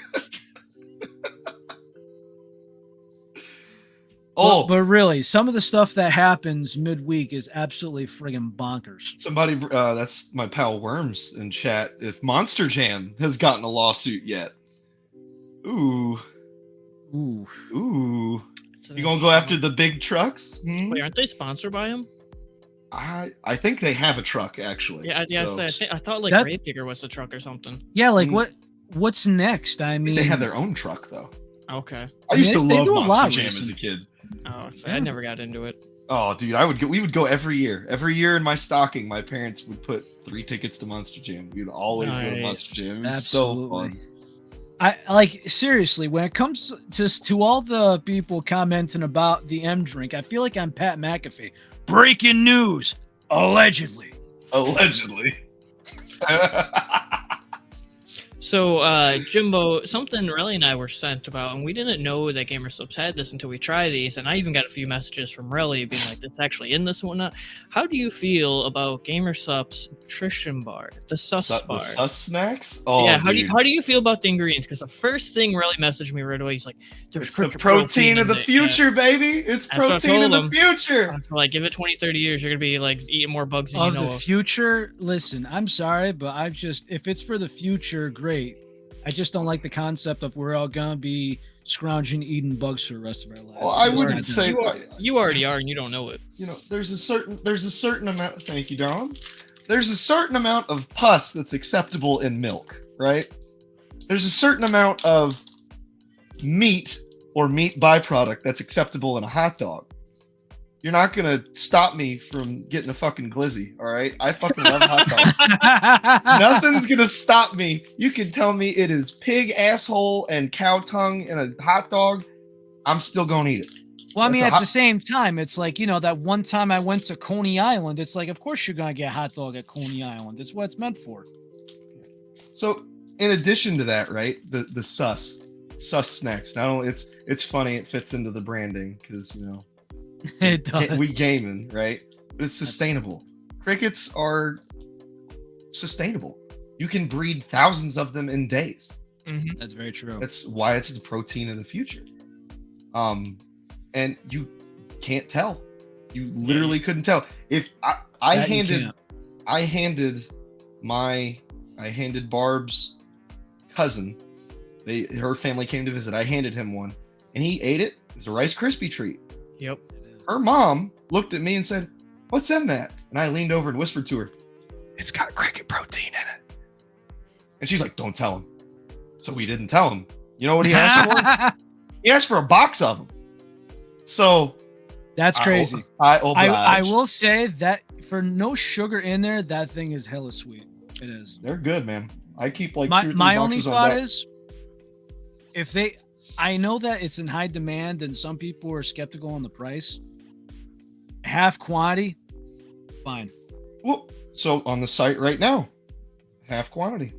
But really, some of the stuff that happens midweek is absolutely friggin' bonkers. Somebody, that's my pal Worms in chat. If Monster Jam has gotten a lawsuit yet. Ooh. You gonna go after the big trucks? Wait, aren't they sponsored by him? I think they have a truck actually. Yeah. So. I thought like Gravedigger was the truck or something. Yeah, like what's next? I mean, they have their own truck though. Okay. I used to love Monster Jam as a kid. Oh, I never got into it. Oh, dude, we would go every year. Every year in my stocking, my parents would put 3 tickets to Monster Jam. We would always go to Monster Jam. It was Absolutely. So fun. I like seriously when it comes to all the people commenting about the M drink, I feel like I'm Pat McAfee. Breaking news, allegedly. So, Jimbo, something Relly and I were sent about, and we didn't know that GamerSupps had this until we tried these, and I even got a few messages from Relly being like, it's actually in this and whatnot. How do you feel about GamerSupps nutrition bar, the sus bar? The sus snacks? Oh, yeah, how do you feel about the ingredients? Because the first thing Relly messaged me right away, he's like, there's the protein of the future, baby. It's protein of the future. Like, give it 20, 30 years, you're going to be like eating more bugs than you know of. The future? Listen, I'm sorry, but if it's for the future, great. I just don't like the concept of we're all gonna be scrounging eating bugs for the rest of our lives. Well, I wouldn't say you already are, and you don't know it. There's a certain amount. Thank you, Don. There's a certain amount of pus that's acceptable in milk, right? There's a certain amount of meat or meat byproduct that's acceptable in a hot dog. You're not gonna stop me from getting a fucking glizzy, all right? I fucking love hot dogs. Nothing's gonna stop me. You can tell me it is pig asshole and cow tongue in a hot dog. I'm still gonna eat it. Well, I mean, at the same time, it's like, that one time I went to Coney Island, it's like, of course you're gonna get a hot dog at Coney Island. It's what it's meant for. So, in addition to that, right, the sus snacks. Not only it's funny, it fits into the branding because it does. We gaming, right? But it's sustainable. Crickets are sustainable. You can breed thousands of them in days. Mm-hmm. That's very true. That's why it's the protein of the future. And you can't tell. You literally couldn't tell. If I handed Barb's cousin, her family came to visit. I handed him one, and he ate it. It was a Rice Krispie treat. Yep. Her mom looked at me and said, "What's in that?" And I leaned over and whispered to her, "It's got cricket protein in it." And she's like, "Don't tell him." So we didn't tell him. You know what he asked for? He asked for a box of them. So that's crazy. I will say that for no sugar in there, that thing is hella sweet. It is. They're good, man. I keep like my only thought is I know that it's in high demand and some people are skeptical on the price. Half quantity, fine. Well, so on the site right now, half quantity.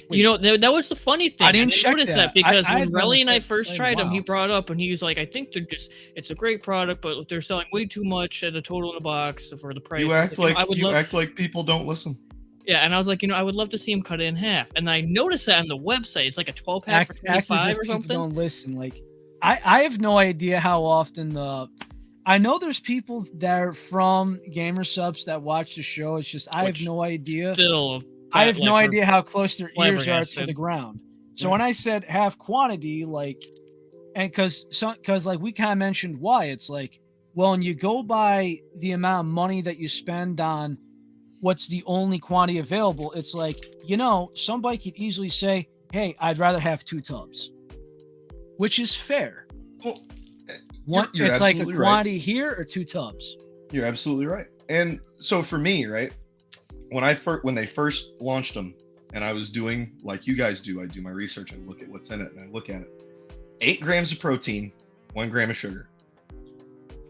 Wait, that was the funny thing. I didn't notice that because when Relly and I first tried them, he brought up and he was like, "I think it's a great product, but they're selling way too much at a total in a box for the price." You act like people don't listen. Yeah, and I was like, I would love to see him cut it in half. And I noticed that on the website, it's like a 12-pack for $25 or something. Don't listen. Like, I have no idea how often I know there's people that are from GamerSupps that watch the show. It's just I have no idea. I have no idea how close their ears are to the ground. So when I said half quantity, like, and because like we kind of mentioned why, it's like, well, when you go by the amount of money that you spend on what's the only quantity available, it's like, somebody could easily say, hey, I'd rather have 2 tubs, which is fair. Well, You're it's like a quantity here or 2 tubs. You're absolutely right. And so for me, right, when they first launched them, and I was doing like you guys do, I do my research and look at what's in it, and I look at it. 8 grams of protein, 1 gram of sugar.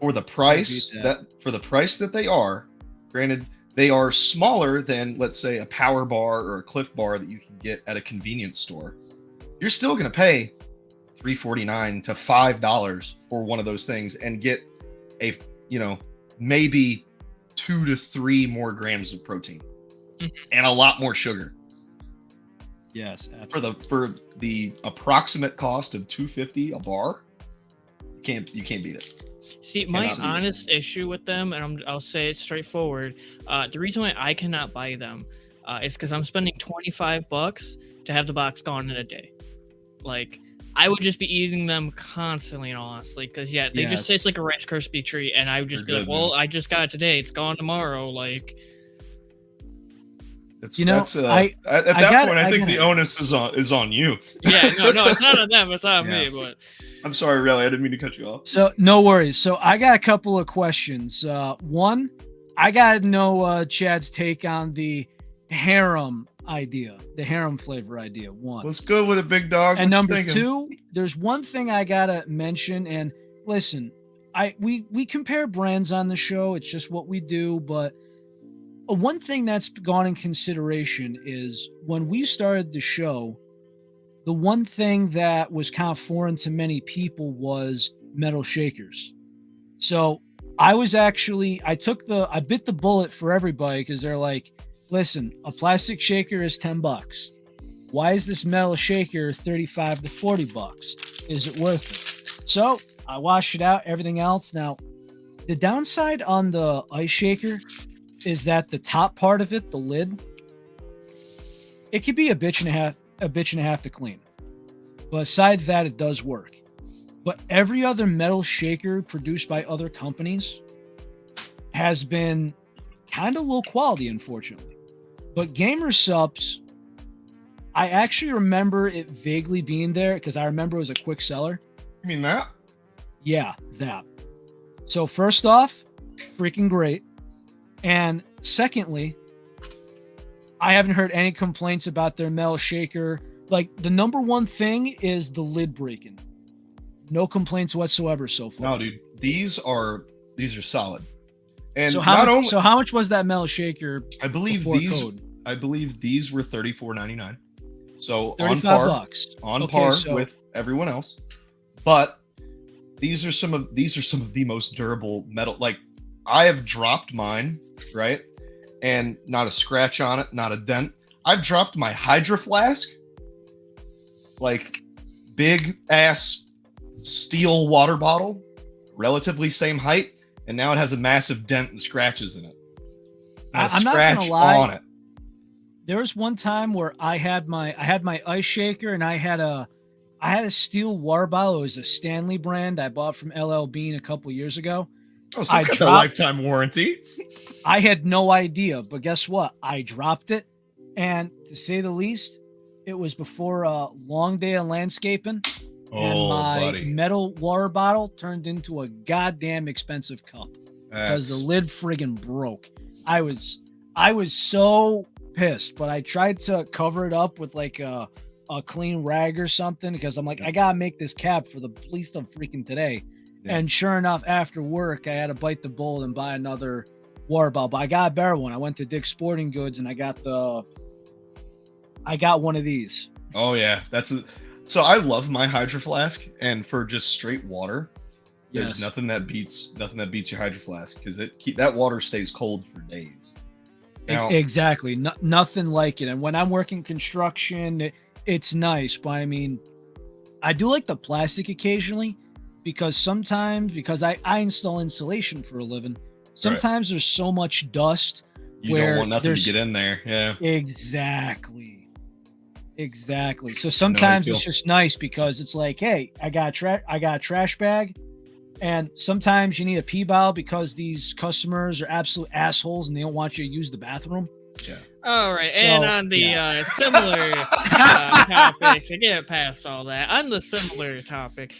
For the price that they are, granted, they are smaller than, let's say, a Power Bar or a Cliff Bar that you can get at a convenience store. You're still going to pay $3.49 to $5 for one of those things and get a, maybe 2 to 3 more grams of protein and a lot more sugar. Yes, absolutely. For the approximate cost of $2.50 a bar, you can't beat it. See, my honest issue with them, and I'll say it straightforward, the reason why I cannot buy them is because I'm spending $25 to have the box gone in a day. Like, I would just be eating them constantly, and honestly, because they just taste like a Rice Krispie treat, and I would just be like, well, I just got it today, it's gone tomorrow. Like, at that point, I think the onus is on you. Yeah, no, it's not on them, it's on me. But I'm sorry, really, I didn't mean to cut you off. So no worries. So I got a couple of questions. One, I got to know Chad's take on the harem idea, the harem flavor idea. One, let's go with a big dog. And number 2, there's one thing I gotta mention. And listen, we compare brands on the show. It's just what we do. But one thing that's gone in consideration is when we started the show, the one thing that was kind of foreign to many people was metal shakers. So I bit the bullet for everybody because they're like, listen, a plastic shaker is $10. Why is this metal shaker $35 to $40? Is it worth it? So I washed it out, everything else. Now, the downside on the ice shaker is that the top part of it, the lid, it could be a bitch and a half to clean. But aside that, it does work. But every other metal shaker produced by other companies has been kind of low quality, unfortunately. But GamerSupps, I actually remember it vaguely being there because I remember it was a quick seller. You mean that? Yeah, that. So first off, freaking great. And secondly, I haven't heard any complaints about their metal shaker. Like, the number one thing is the lid breaking. No complaints whatsoever so far. No, dude, these are solid. And so how much was that metal shaker? I believe these were $34.99. So $35. On par with everyone else. But these are some of the most durable metal. Like, I have dropped mine, right? And not a scratch on it, not a dent. I've dropped my Hydro Flask, like big ass steel water bottle, relatively same height, and now it has a massive dent and scratches in it. I'm not gonna lie. On it. There was one time where I had my ice shaker and I had a steel water bottle. It was a Stanley brand I bought from LL Bean a couple years ago. Oh, so it's got the lifetime warranty. I had no idea, but guess what? I dropped it, and to say the least, it was before a long day of landscaping, and my metal water bottle turned into a goddamn expensive cup because the lid friggin' broke. I was so pissed, but I tried to cover it up with like a clean rag or something because I'm like, I gotta make this cap for the least of freaking today. Yeah. And sure enough, after work, I had to bite the bullet and buy another water bottle. But I got a better one. I went to Dick's Sporting Goods and I got one of these. Oh yeah, so I love my Hydro Flask, and for just straight water, there's nothing that beats your Hydro Flask because that water stays cold for days. Now, exactly, nothing like it. And when I'm working construction, it's nice. But I mean, I do like the plastic occasionally. Because I install insulation for a living. Sometimes there's so much dust. You don't want nothing to get in there. Yeah. Exactly. So sometimes it's just nice because it's like, hey, I got a trash bag, and sometimes you need a pee bottle because these customers are absolute assholes and they don't want you to use the bathroom. Yeah. All right, So, and on the similar topic, to get past all that, on the similar topic,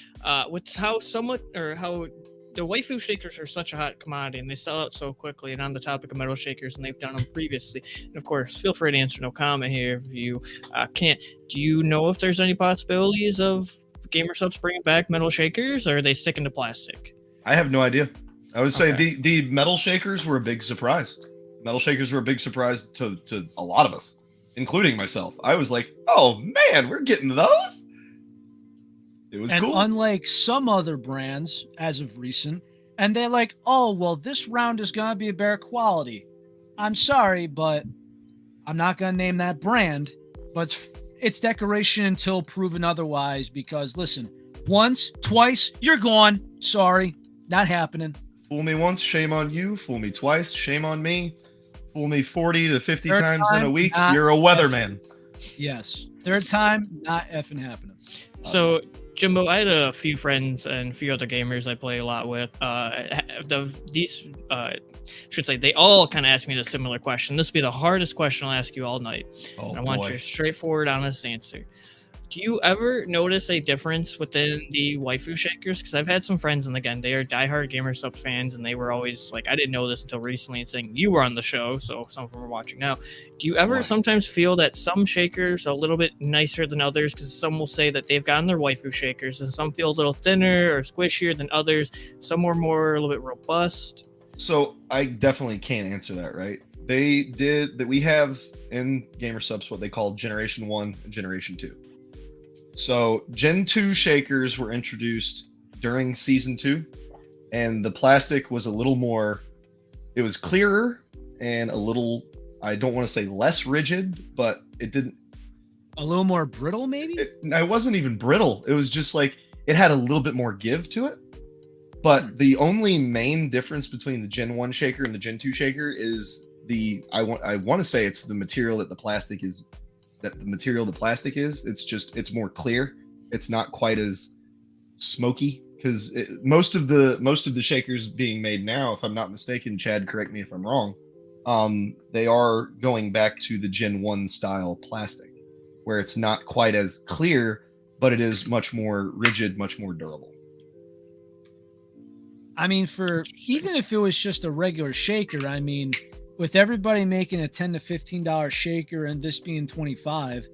with how the waifu shakers are such a hot commodity and they sell out so quickly, and on the topic of metal shakers, and they've done them previously. And of course, feel free to answer no comment here if you can't. Do you know if there's any possibilities of GamerSupps bringing back metal shakers, or are they sticking to plastic? I have no idea. I would say the metal shakers were a big surprise. Metal shakers were a big surprise to a lot of us, including myself. I was like, oh man, we're getting those. It was cool. Unlike some other brands as of recent, and they're like, oh, well, this round is going to be a better quality. I'm sorry, but I'm not going to name that brand, but it's decoration until proven otherwise, because listen, once, twice, you're gone. Sorry, not happening. Fool me once, shame on you. Fool me twice, shame on me. Fool me 40 to 50 times in a week, you're a weatherman. Yes. Third time, not effing happening. So, Jimbo, I had a few friends and a few other gamers I play a lot with. They all kind of asked me the similar question. This will be the hardest question I'll ask you all night. I want your straightforward, honest answer. Do you ever notice a difference within the waifu shakers? Because I've had some friends, and again, they are diehard GamerSupps fans, and they were always like, I didn't know this until recently, and saying you were on the show, so some of them are watching now. Do you ever sometimes feel that some shakers are a little bit nicer than others? Because some will say that they've gotten their waifu shakers, and some feel a little thinner or squishier than others. Some are more a little bit robust. So I definitely can't answer that, right? They did that. We have in GamerSupps what they call Generation 1 and Generation 2. So Gen 2 shakers were introduced during Season 2, and the plastic was a little more, it was clearer and a little, I don't want to say less rigid, but it didn't. A little more brittle, maybe? It wasn't even brittle. It was just like, it had a little bit more give to it. But the only main difference between the Gen 1 shaker and the Gen 2 shaker is I want to say it's the material that the plastic is. It's more clear. It's not quite as smoky, because most of the shakers being made now, if I'm not mistaken, Chad, correct me if I'm wrong, they are going back to the Gen 1 style plastic, where it's not quite as clear, but it is much more rigid, much more durable. I mean, even if it was just a regular shaker, I mean, with everybody making a $10 to $15 shaker and this being $25,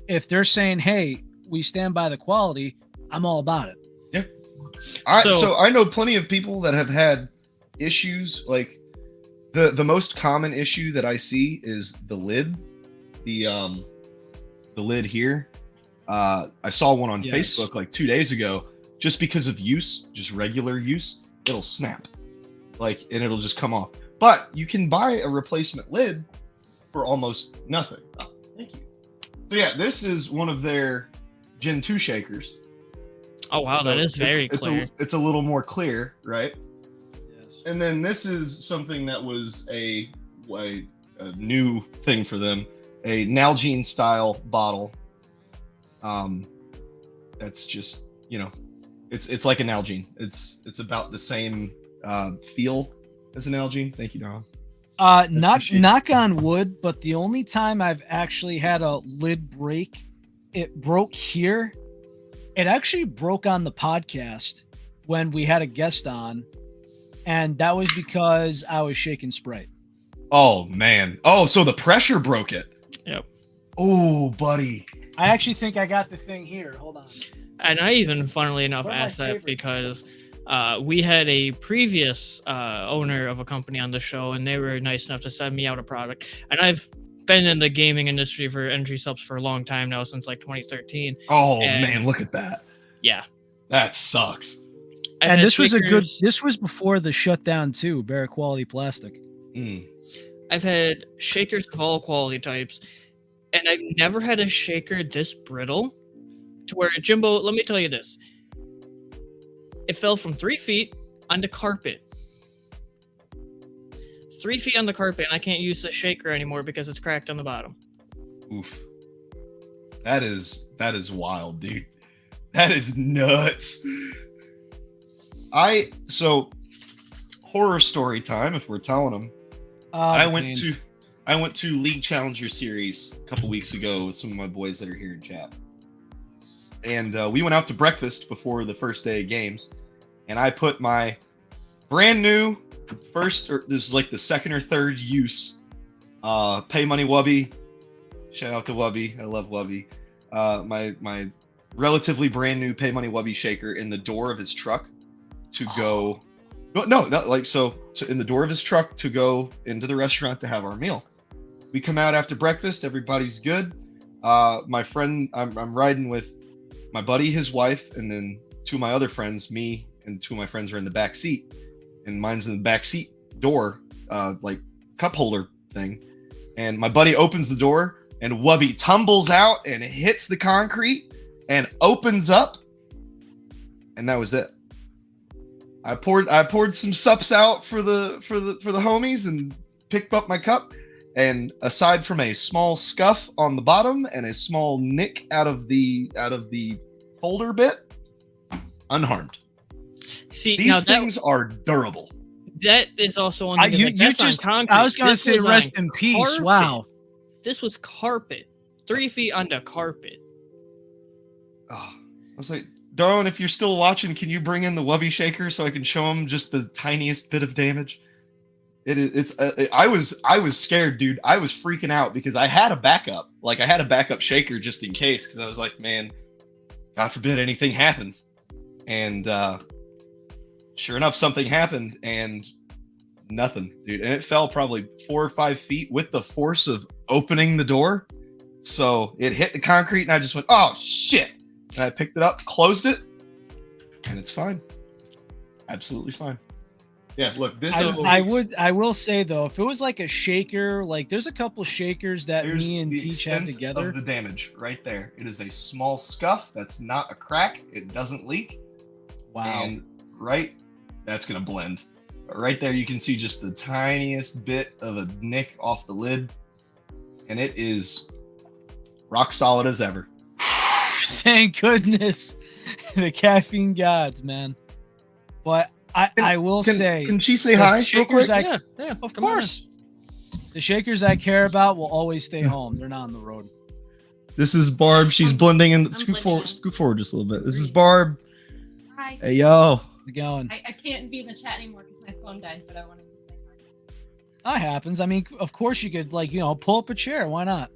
if they're saying, hey, we stand by the quality, I'm all about it. Yeah. So I know plenty of people that have had issues. Like the most common issue that I see is the lid, the lid here. I saw one on Facebook like 2 days ago, just because of use, just regular use, it'll snap, and it'll just come off. But you can buy a replacement lid for almost nothing. Oh, thank you. So yeah, this is one of their Gen 2 shakers. Oh wow, so that is very clear. It's a little more clear, right? Yes. And then this is something that was a new thing for them, a Nalgene style bottle. That's just, it's like a Nalgene. It's about the same feel as an Nalgene. Thank you, Don. Knock on wood, but the only time I've actually had a lid break, it broke here. It actually broke on the podcast when we had a guest on, and that was because I was shaking Sprite. Oh man! Oh, so the pressure broke it. Yep. Oh, buddy. I actually think I got the thing here. Hold on. And I even, funnily enough, asked that because we had a previous owner of a company on the show, and they were nice enough to send me out a product. And I've been in the gaming industry for AyoJimbo for a long time now, since like 2013. Oh man, look at that. Yeah. That sucks. And this was before the shutdown too, better quality plastic. I've had shakers of all quality types, and I've never had a shaker this brittle to where, Jimbo, let me tell you this. It fell from 3 feet onto carpet. 3 feet on the carpet, and I can't use the shaker anymore because it's cracked on the bottom. Oof. That is wild, dude. That is nuts. So horror story time, if we're telling them. I went I went to League Challenger Series a couple weeks ago with some of my boys that are here in chat. And we went out to breakfast before the first day of games. And I put my brand new this is like the second or third use Pay Money Wubby. Shout out to Wubby. I love Wubby. My relatively brand new Pay Money Wubby shaker in the door of his truck to go. In the door of his truck to go into the restaurant to have our meal. We come out after breakfast. Everybody's good. My friend, I'm riding with my buddy, his wife, and then two of my other friends. Me and two of my friends are in the back seat, and mine's in the back seat door, like cup holder thing. And my buddy opens the door, and Wubby tumbles out and hits the concrete and opens up, and that was it. I poured some sups out for the homies and picked up my cup. And aside from a small scuff on the bottom and a small nick out of the folder bit, unharmed. See, these things are durable. That is also on that's on concrete. I was going to say rest in peace. Carpet. Wow. This was carpet. 3 feet under carpet. Oh, I was like, Darwin, if you're still watching, can you bring in the Wubby shaker so I can show him just the tiniest bit of damage? I was scared, dude. I was freaking out because I had a backup. Like, I had a backup shaker just in case, because I was like, man, God forbid anything happens. And sure enough, something happened, and nothing, dude. And it fell probably 4 or 5 feet with the force of opening the door. So it hit the concrete, and I just went, oh, shit. And I picked it up, closed it, and it's fine. Absolutely fine. Yeah, look, I will say though, if it was like a shaker, like there's a couple shakers that me and Teach had together. Of the damage right there. It is a small scuff. That's not a crack. It doesn't leak. Wow. And that's gonna blend. But right there, you can see just the tiniest bit of a nick off the lid, and it is rock solid as ever. Thank goodness, the caffeine gods, man. But I will say, can she say hi real quick? Yeah, of course. The shakers I care about will always stay home. They're not on the road. This is Barb. She's blending in. Scoot forward just a little bit. This is Barb. Hi. Hey, yo. How's it going? I can't be in the chat anymore because my phone died, but I wanted to say hi. That happens. I mean, of course you could, pull up a chair. Why not?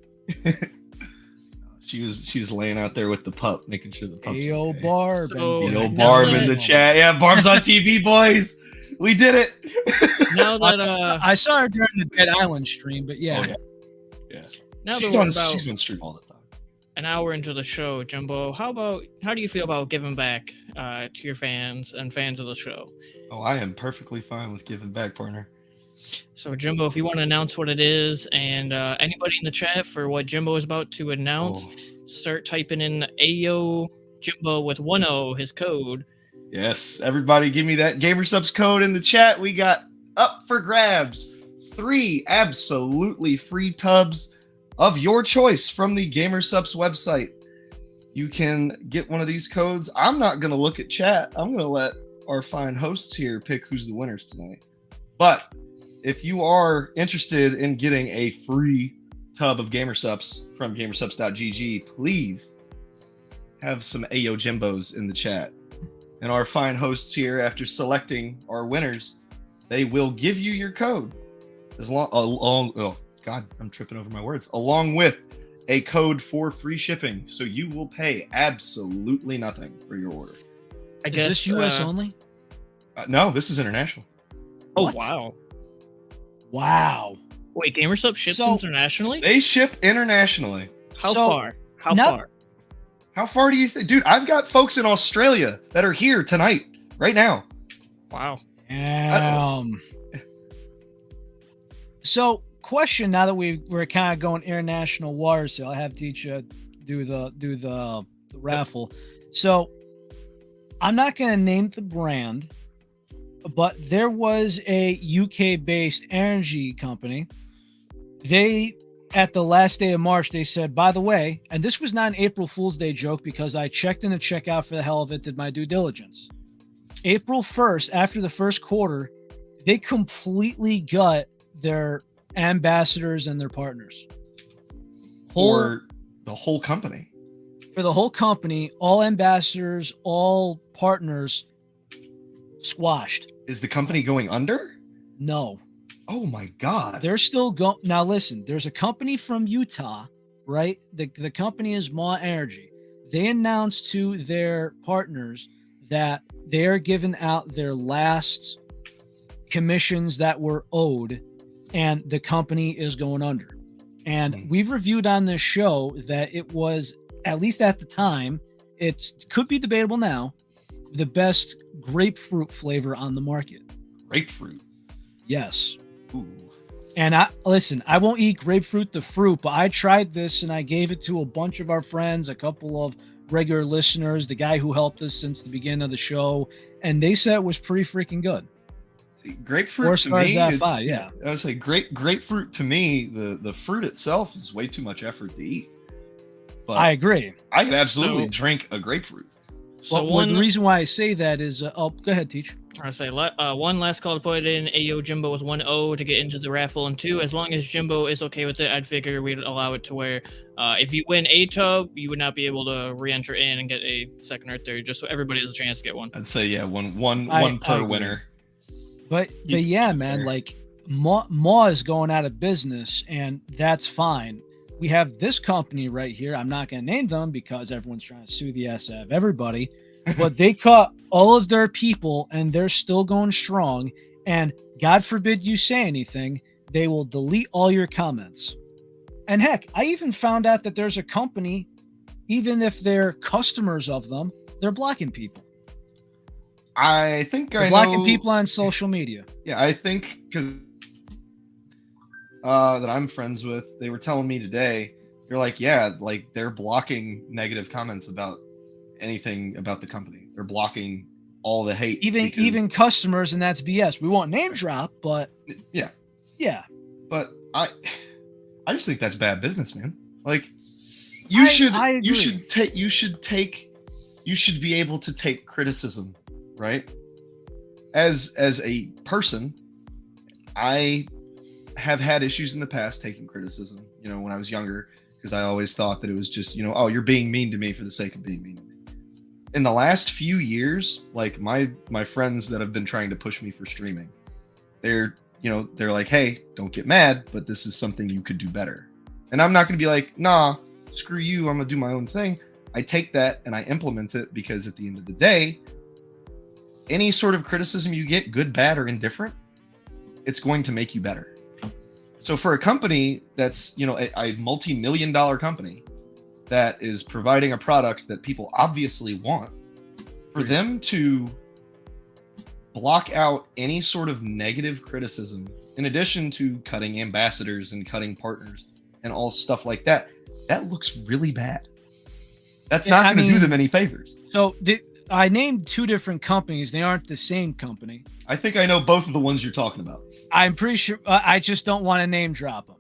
She was laying out there with the pup, making sure the pup's Ayo, okay. Barb. Barb in the chat. Yeah, Barb's on TV, boys. We did it. Now that I saw her during the Dead Island stream, but yeah. Oh, yeah. Now she's on stream all the time. An hour into the show, Jimbo, how do you feel about giving back to your fans and fans of the show? Oh, I am perfectly fine with giving back, partner. So, Jimbo, if you want to announce what it is, and anybody in the chat for what Jimbo is about to announce, start typing in AyoJimbo with 1O, his code. Yes, everybody give me that GamerSupps code in the chat. We got up for grabs 3 absolutely free tubs of your choice from the GamerSupps website. You can get one of these codes. I'm not going to look at chat. I'm going to let our fine hosts here pick who's the winners tonight. But if you are interested in getting a free tub of GamerSupps from GamerSupps.gg, please have some AyoJimbos in the chat. And our fine hosts here, after selecting our winners, they will give you your code I'm tripping over my words. Along with a code for free shipping, so you will pay absolutely nothing for your order. Is this US only? No, this is international. Oh, What? Wow. Wait, GamerSupps ships internationally? They ship internationally. How far? How far? How far do you think? Dude, I've got folks in Australia that are here tonight, right now. Wow. So, question, now that we're kind of going international waters, so I'll have Teach do the raffle. So, I'm not going to name the brand, but there was a UK-based energy company. They, at the last day of March, they said, by the way, and this was not an April Fool's Day joke because I checked in to check out for the hell of it, did my due diligence. April 1st, after the first quarter, they completely gut their ambassadors and their partners. For the whole company. For the whole company, all ambassadors, all partners squashed. Is the company going under? No. Oh my God. They're still going. Now listen, there's a company from Utah, right? The company is Maw Energy. They announced to their partners that they're giving out their last commissions that were owed, and the company is going under. And we've reviewed on this show that it was, at least at the time, it could be debatable now, the best grapefruit flavor on the market. Grapefruit? Yes. Ooh. And I won't eat grapefruit, the fruit, but I tried this and I gave it to a bunch of our friends, a couple of regular listeners, the guy who helped us since the beginning of the show, and they said it was pretty freaking good. See, grapefruit to me, out of 5, yeah. I would say grapefruit to me, the fruit itself is way too much effort to eat. But I agree. I could absolutely drink a grapefruit. So the reason why I say that is, go ahead, Teach. I say one last call to put in AyoJimbo with 1 O to get into the raffle, and 2, as long as Jimbo is okay with it, I'd figure we'd allow it to where if you win a tub, you would not be able to re-enter in and get a second or third, just so everybody has a chance to get one. I'd say one per winner. But yeah, man, like Maw is going out of business, and that's fine. We have this company right here. I'm not going to name them because everyone's trying to sue the ass out of everybody. But they cut all of their people, and they're still going strong. And God forbid you say anything, they will delete all your comments. And heck, I even found out that there's a company, even if they're customers of them, they're blocking people. I think they're blocking people on social media. Yeah, I think because that I'm friends with, they were telling me today, they're like, yeah, like they're blocking negative comments about anything about the company. They're blocking all the hate. Even customers, and that's BS. We won't name drop, but yeah. But I just think that's bad business, man. Like you should be able to take criticism, right? As a person, I have had issues in the past taking criticism, when I was younger, because I always thought that it was just, oh, you're being mean to me for the sake of being mean to me. In the last few years, like my friends that have been trying to push me for streaming, they're like, hey, don't get mad, but this is something you could do better. And I'm not going to be like, nah, screw you, I'm going to do my own thing. I take that and I implement it, because at the end of the day, any sort of criticism you get, good, bad, or indifferent, it's going to make you better. So for a company that's, a multi-million-dollar company that is providing a product that people obviously want, for them to block out any sort of negative criticism, in addition to cutting ambassadors and cutting partners and all stuff like that, that looks really bad. That's not going to do them any favors. So I named 2 different companies. They aren't the same company. I think I know both of the ones you're talking about. I'm pretty sure. I just don't want to name drop them.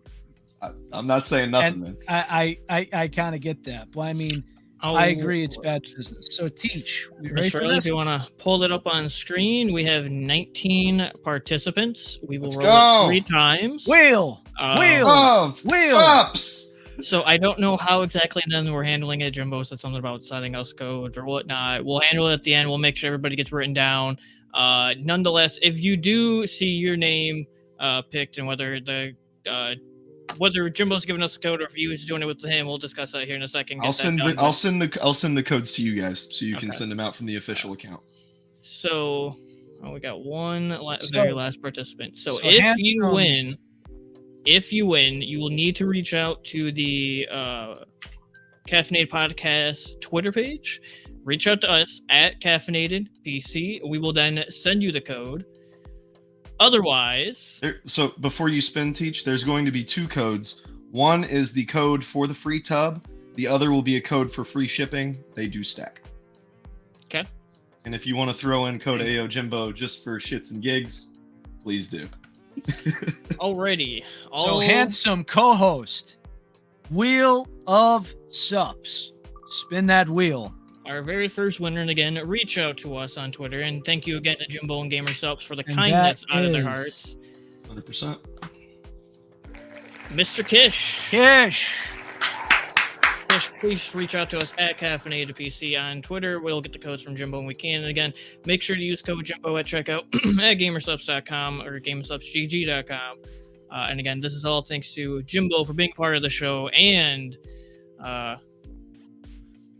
I'm not saying nothing, then. I kind of get that. But I mean, I agree it's bad business. So Teach, we ready for this? If you want to pull it up on screen, we have 19 participants. We will roll it 3 times. Wheel. Supps. So I don't know how exactly then we're handling it. Jimbo said something about sending us codes or whatnot. We'll handle it at the end. We'll make sure everybody gets written down. Nonetheless, if you do see your name picked, and whether Jimbo's giving us a code or if he was doing it with him, we'll discuss that here in a second. I'll send the codes to you guys so you can send them out from the official account. So we got one very last participant. So if you win, you will need to reach out to the Caffeinated Podcast Twitter page. Reach out to us at Caffeinated PC. We will then send you the code. Otherwise, so before you spin, Teach, there's going to be 2 codes. One is the code for the free tub. The other will be a code for free shipping. They do stack. Okay. And if you want to throw in code AyoJimbo just for shits and gigs, please do. Alrighty. So handsome co-host, Wheel of Supps. Spin that wheel. Our very first winner, and again, reach out to us on Twitter. And thank you again to Jimbo and GamerSupps for the kindness out of their hearts. 100%. Mr. Kish. Kish, Please reach out to us at Caffeinated PC on Twitter. We'll get the codes from Jimbo when we can. And again, make sure to use code Jimbo at checkout at GamerSupps.com or GamerSupsGG.com. And again, this is all thanks to Jimbo for being part of the show and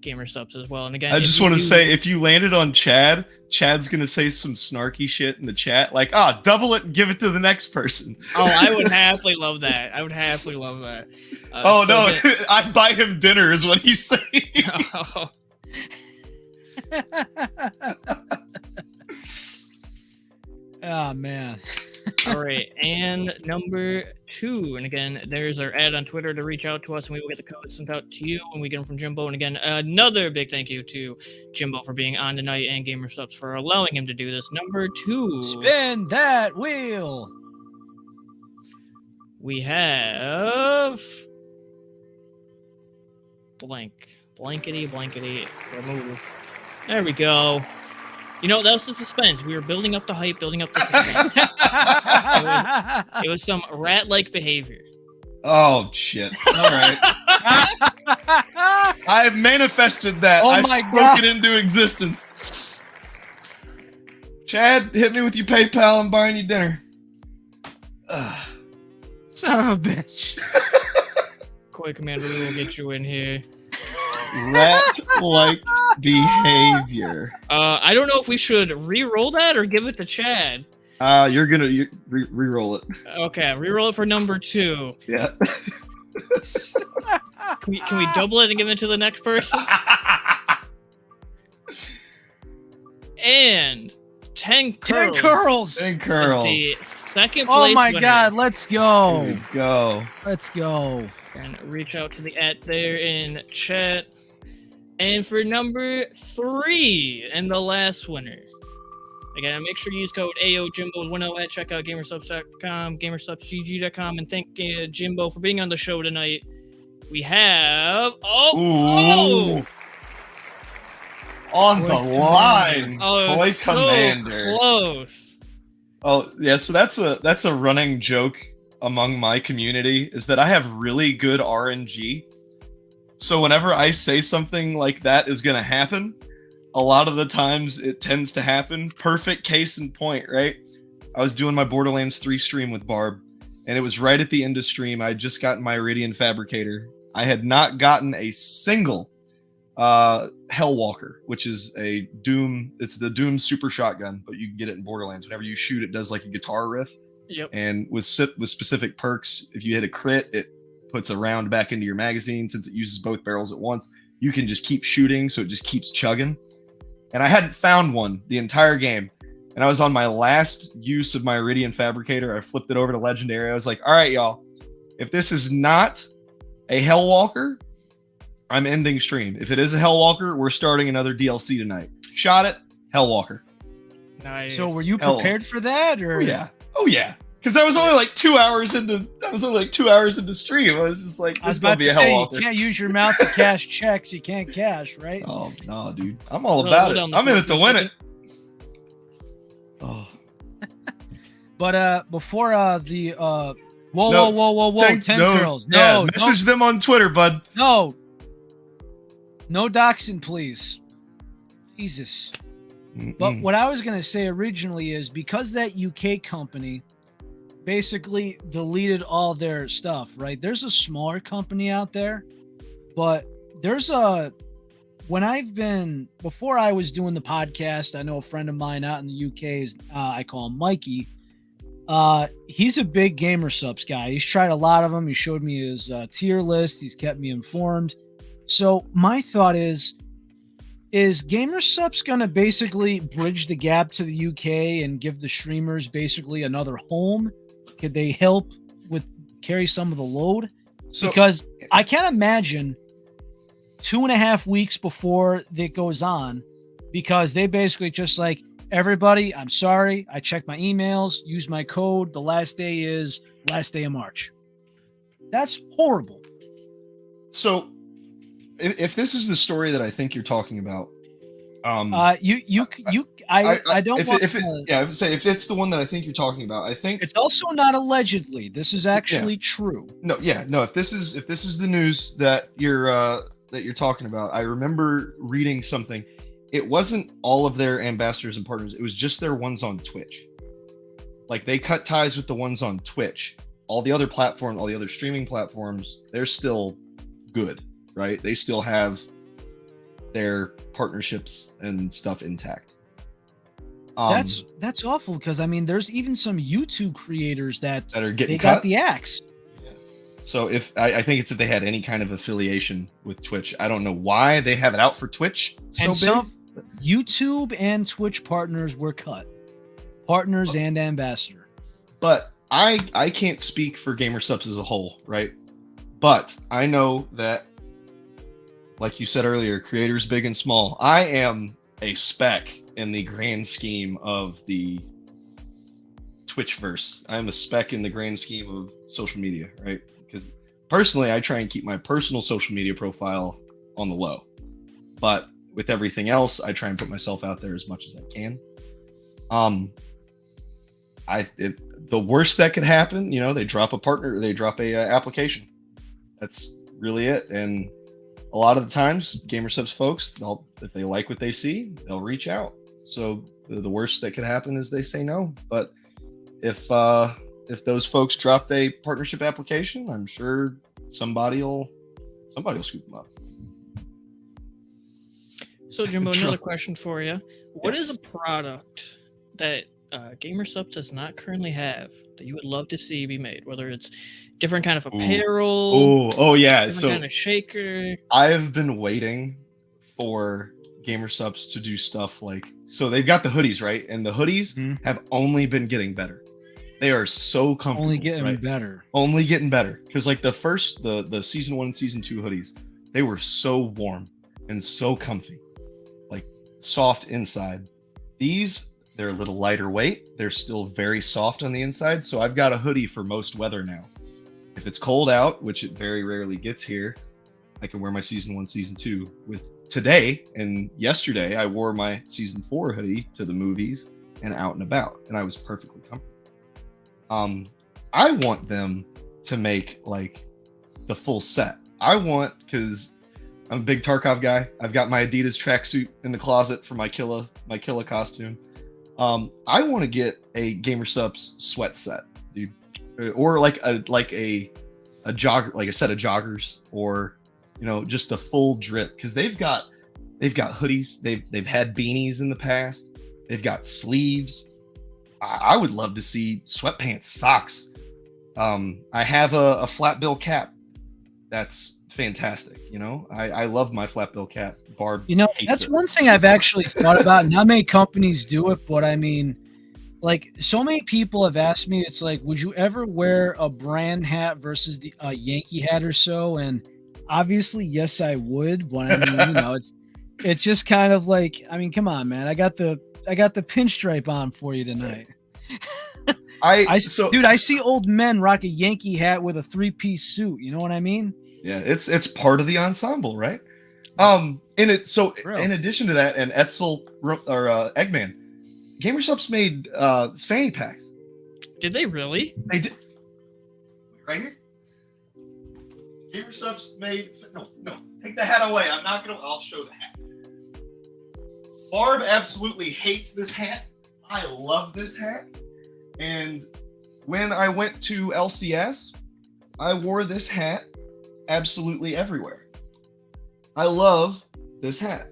GamerSupps as well. And again, I just want to say, if you landed on Chad's going to say some snarky shit in the chat, like, double it and give it to the next person. Oh, I would happily love that. No, I'd buy him dinner is what he's saying. Oh. Oh, man. All right, and number 2, and again, there's our ad on Twitter to reach out to us, and we will get the code sent out to you when we get them from Jimbo. And again, another big thank you to Jimbo for being on tonight and GamerSupps for allowing him to do this. Number 2. Spin that wheel. We have blankety remove. There we go. You know, that was the suspense. We were building up the hype, building up the suspense. It was some rat-like behavior. Oh, shit. All right. I have manifested that. Oh I my spoke God. it into existence. Chad, hit me with your PayPal. I'm buying you dinner. Son of a bitch. Koi Commander, we will get you in here. Rat-like behavior. I don't know if we should re-roll that or give it to Chad. You're gonna re-roll it. Okay, re-roll it for number 2. Yeah. Can we double it and give it to the next person? And 10 curls. 10 curls. 10 curls. Is the second Oh place my winner. God, let's There go. we go. Let's go. And reach out to the @ there in chat. And for number 3 and the last winner. Again, make sure you use code AyoJimbo10 at checkout GamerSupps.com, GamerSupsGG.com, and thank Jimbo for being on the show tonight. We have Ooh. On the line, Koi so Commander. close. Oh yeah, so that's a running joke among my community is that I have really good RNG. So whenever I say something like that is gonna happen, a lot of the times it tends to happen. Perfect case in point, right? I was doing my Borderlands 3 stream with Barb, and it was right at the end of stream. I had just gotten my Iridian Fabricator. I had not gotten a single Hellwalker, which is a Doom. It's the Doom super shotgun, but you can get it in Borderlands. Whenever you shoot, it does like a guitar riff. Yep. And with specific perks, if you hit a crit, it puts a round back into your magazine. Since it uses both barrels at once, you can just keep shooting, so it just keeps chugging. And I hadn't found one the entire game. And I was on my last use of my Iridian Fabricator. I flipped it over to Legendary. I was like, all right, y'all, if this is not a Hellwalker, I'm ending stream. If it is a Hellwalker, we're starting another DLC tonight. Shot it, Hellwalker. Nice. So were you prepared for that, or? Oh yeah. Because I was only like 2 hours into. Stream. I was just like, I was this is gonna about be to a say, Hellwalker. you can't use your mouth to cash checks. You can't cash, right? Oh no, dude. I'm all Hold about on it. the I'm in phone it for to a win second. it. Oh. But before the whoa, No, whoa, whoa, whoa, 10 girls. Yeah, No, message them on Twitter, bud. no doxing, please. Jesus. But what I was gonna say originally is because that UK company basically deleted all their stuff, right? There's a smaller company out there, but there's before I was doing the podcast, I know a friend of mine out in the UK is I call him Mikey. He's a big GamerSupps guy. He's tried a lot of them. He showed me his tier list. He's kept me informed. So my thought is GamerSupps going to basically bridge the gap to the UK and give the streamers basically another home? Could they help with carry some of the load? Because I can't imagine 2.5 weeks before it goes on, because they basically just like, everybody, I'm sorry. I checked my emails, used my code. The last day is last day of March. That's horrible. So if this is the story that I think you're talking about, I don't want to say if it's the one that I think you're talking about, I think it's also not allegedly. This is actually true. No. If this is the news that you're talking about, I remember reading something. It wasn't all of their ambassadors and partners. It was just their ones on Twitch. Like they cut ties with the ones on Twitch. All the other platforms, all the other streaming platforms, they're still good, right? They still have their partnerships and stuff intact. That's awful because I mean, there's even some YouTube creators that are getting got the axe. Yeah. So if I think it's if they had any kind of affiliation with Twitch, I don't know why they have it out for Twitch. And some YouTube and Twitch partners were cut, partners and ambassador. But I can't speak for GamerSupps as a whole, right? But I know that, like you said earlier, creators big and small. I am a speck in the grand scheme of the Twitchverse. I'm a speck in the grand scheme of social media, right? Because personally, I try and keep my personal social media profile on the low. But with everything else, I try and put myself out there as much as I can. The worst that could happen, they drop a partner, they drop a application. That's really it. And a lot of the times, GamerSupps folks, if they like what they see, they'll reach out. So the worst that could happen is they say no. But if those folks dropped a partnership application, I'm sure somebody will scoop them up. So Jimbo, another question for you: What is a product that GamerSupps does not currently have that you would love to see be made? Whether it's different kind of apparel, different kind of shaker. I have been waiting for GamerSupps to do stuff like, so they've got the hoodies, right? And the hoodies have only been getting better. They are so comfortable. Only getting better. Only getting better. Because like the season 1 and season 2 hoodies, they were so warm and so comfy, like soft inside. They're a little lighter weight. They're still very soft on the inside. So I've got a hoodie for most weather now. If it's cold out, which it very rarely gets here, I can wear my season 1, season 2 with today. And yesterday I wore my season 4 hoodie to the movies and out and about, and I was perfectly comfortable. I want them to make like the full set. Because I'm a big Tarkov guy. I've got my Adidas tracksuit in the closet for my Killa costume. I want to get a GamerSupps sweat set, dude, or like a jogger, like a set of joggers, or just the full drip, because they've got hoodies, they've had beanies in the past, they've got sleeves. I would love to see sweatpants, socks. I have a flat bill cap. That's fantastic. I love my flat bill cap. Barb, that's one thing I've actually thought about. Not many companies do it, but I mean, like, so many people have asked me, it's like, would you ever wear a brand hat versus the Yankee hat or so? And obviously, yes, I would. But I mean, it's just kind of like, I mean, come on, man. I got the pinstripe on for you tonight. I see old men rock a Yankee hat with a 3-piece suit. You know what I mean? Yeah, it's part of the ensemble, right? In addition to that, and Etzel or Eggman, GamerSupps made fanny packs. Did they really? They did. Right here. GamerSupps made no. Take the hat away. I'll show the hat. Barb absolutely hates this hat. I love this hat. And when I went to LCS, I wore this hat absolutely everywhere. I love this hat.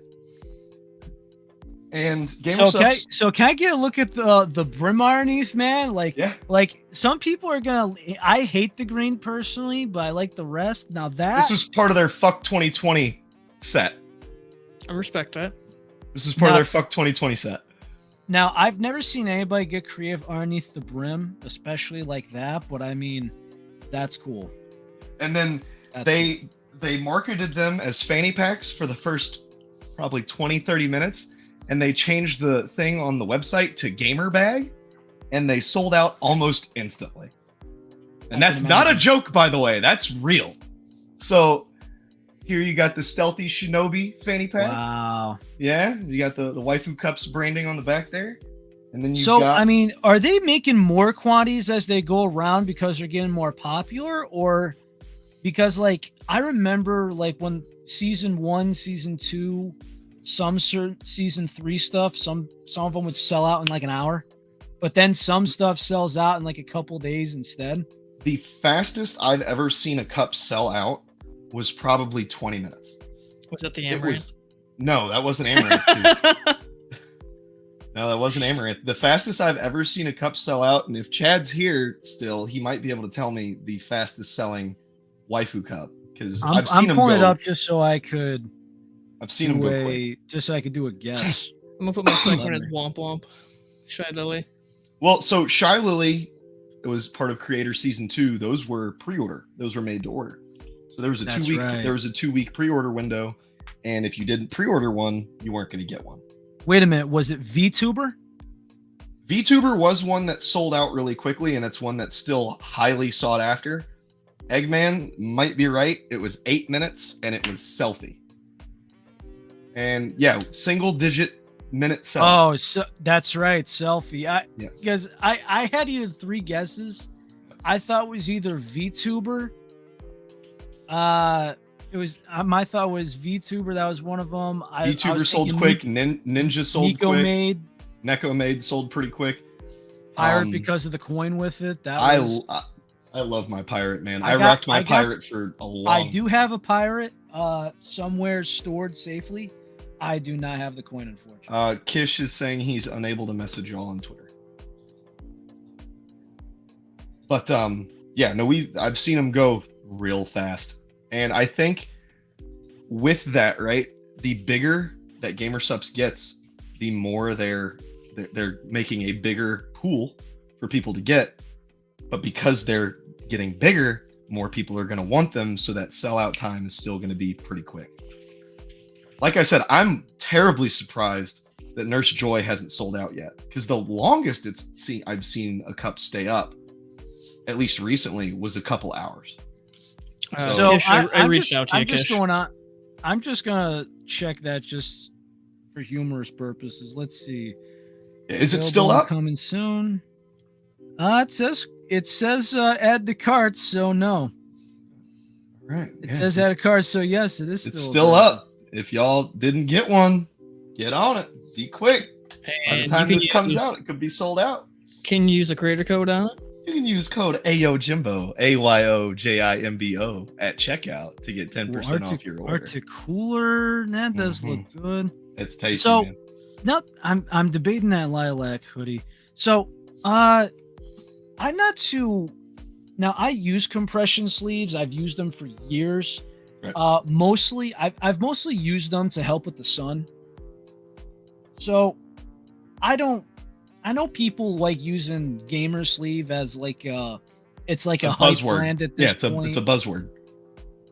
And GamerSupps. So can I get a look at the brim underneath, man? Like some people are gonna. I hate the green personally, but I like the rest. Now this was part of their Fuck 2020 set. I respect that. This is part of their Fuck 2020 set. Now, I've never seen anybody get creative underneath the brim, especially like that, but I mean, that's cool. And then they marketed them as fanny packs for the first probably 20-30 minutes, and they changed the thing on the website to gamer bag, and they sold out almost instantly. And that's not a joke, by the way. That's real. So Here you got the Stealthy Shinobi fanny pack. Wow. Yeah, you got the Waifu Cups branding on the back there. And then you I mean, are they making more quantities as they go around because they're getting more popular, or because like I remember like when season 1, season 2, some certain season 3 stuff, some of them would sell out in like an hour, but then some stuff sells out in like a couple days instead. The fastest I've ever seen a cup sell out was probably 20 minutes. Was that the Amaranth? No, that wasn't Amaranth. No, that wasn't Amaranth. The fastest I've ever seen a cup sell out, and if Chad's here still, he might be able to tell me the fastest selling waifu cup, because I've seen him go. I'm pulling it up just so I could. I've seen him go quick. Just so I could do a guess. I'm gonna put my second one as Womp. Shy Lily. Well, so Shy Lily, it was part of Creator Season 2. Those were pre-order. Those were made to order. So there was a 2-week there was a 2-week pre-order window, and if you didn't pre-order one, you weren't going to get one. Wait a minute, was it VTuber? VTuber was one that sold out really quickly, and it's one that's still highly sought after. Eggman might be right. It was 8 minutes, and it was Selfie. And yeah, single-digit minute selfie. Oh, so that's right, Selfie. Because I had either 3 guesses. I thought it was either VTuber. It was my thought was VTuber. That was one of them. VTuber sold quick. Ninja sold quick. Neko Maid sold pretty quick. Pirate because of the coin with it. I love my pirate, man. I rocked my pirate for a long time. I do have a pirate somewhere stored safely. I do not have the coin, unfortunately. Kish is saying he's unable to message y'all on Twitter. But yeah, no, I've seen him go real fast. And I think with that, right, the bigger that GamerSupps gets, the more they're making a bigger pool for people to get. But because they're getting bigger, more people are going to want them, so that sellout time is still going to be pretty quick. Like I said, I'm terribly surprised that Nurse Joy hasn't sold out yet, because the longest I've seen a cup stay up, at least recently, was a couple hours. So Kish, I reached out to you, Kish. I'm just gonna check that just for humorous purposes. Let's see. Is it still up? Coming soon. It says add to cart, so no. Right. It says add to cart, so yes, it is still. It's still up. If y'all didn't get one, get on it. Be quick. By the time this comes out, it could be sold out. Can you use the creator code on it? You can use code AyoJimbo, AYOJIMBO at checkout to get 10% off your order. Articooler, that does look good. It's tasty. So man. now I'm debating that lilac hoodie. So I'm not too. Now I use compression sleeves. I've used them for years. Right. Mostly I've mostly used them to help with the sun. So I know people like using gamer sleeve as like it's like a buzzword brand at this point. It's a buzzword.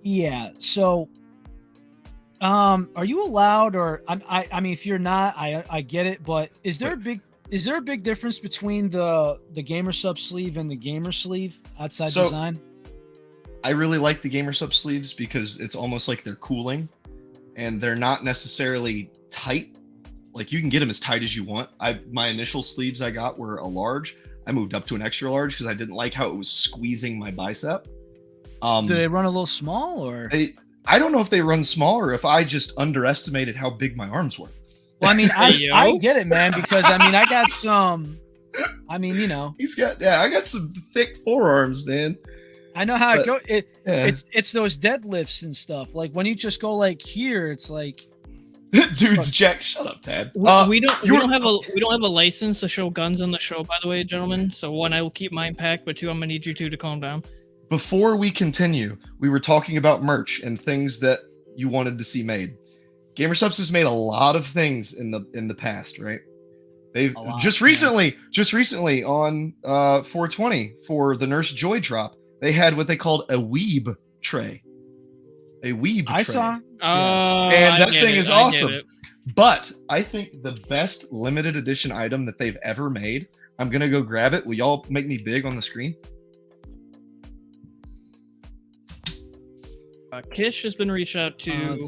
Yeah. So are you allowed, or I mean if you're not, I get it, but is there a big difference between the GamerSupps sleeve and the gamer sleeve outside design? I really like the GamerSupps sleeves because it's almost like they're cooling, and they're not necessarily tight. Like you can get them as tight as you want. My initial sleeves I got were a large. I moved up to an extra large because I didn't like how it was squeezing my bicep. Do they run a little small, or? I don't know if they run small or if I just underestimated how big my arms were. Well, I mean, I get it, man, because I mean, I got some. I mean, you know, I got some thick forearms, man. I know how it goes. It's those deadlifts and stuff. Like when you just go like here, it's like. Dude's Jack, shut up, Tad. We don't have a license to show guns on the show, by the way, gentlemen. So one, I will keep mine packed, but two, I'm gonna need you two to calm down. Before we continue, we were talking about merch and things that you wanted to see made. GamerSupps has made a lot of things in the past, right? They've just recently on 420 for the Nurse Joy drop, they had what they called a weeb tray. A weeb tray. I saw. And that thing is awesome. But I think the best limited edition item that they've ever made, I'm going to go grab it. Will y'all make me big on the screen? Kish has been reached out to.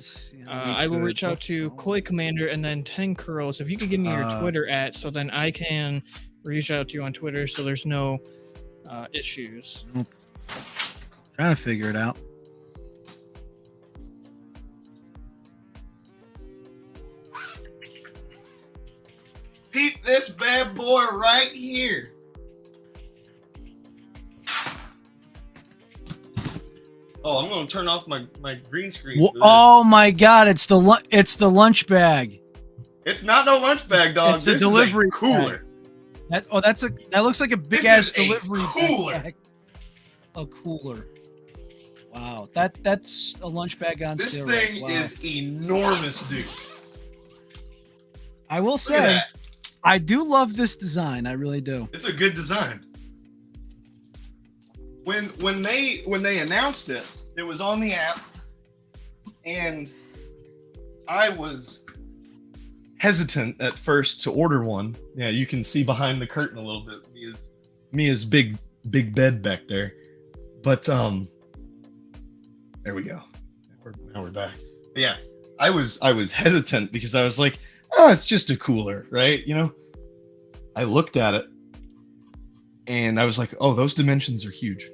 I will reach out to Koi Commander and then 10 Curls. If you could give me your Twitter so then I can reach out to you on Twitter so there's no issues. Trying to figure it out. Peep this bad boy right here. Oh, I'm going to turn off my green screen. Oh my God! It's the lunch bag. It's not no lunch bag, dog. It's a delivery cooler. That looks like a big ass delivery cooler. Bag. A cooler. Wow, that's a lunch bag on this steroids. This thing is enormous, dude. I will say, I do love this design. I really do. It's a good design. When they announced it, it was on the app, and I was hesitant at first to order one. Yeah, you can see behind the curtain a little bit. Mia's big bed back there. But there we go. Now we're back. But yeah, I was hesitant because I was like, oh, it's just a cooler, right? You know. I looked at it and I was like, oh, those dimensions are huge.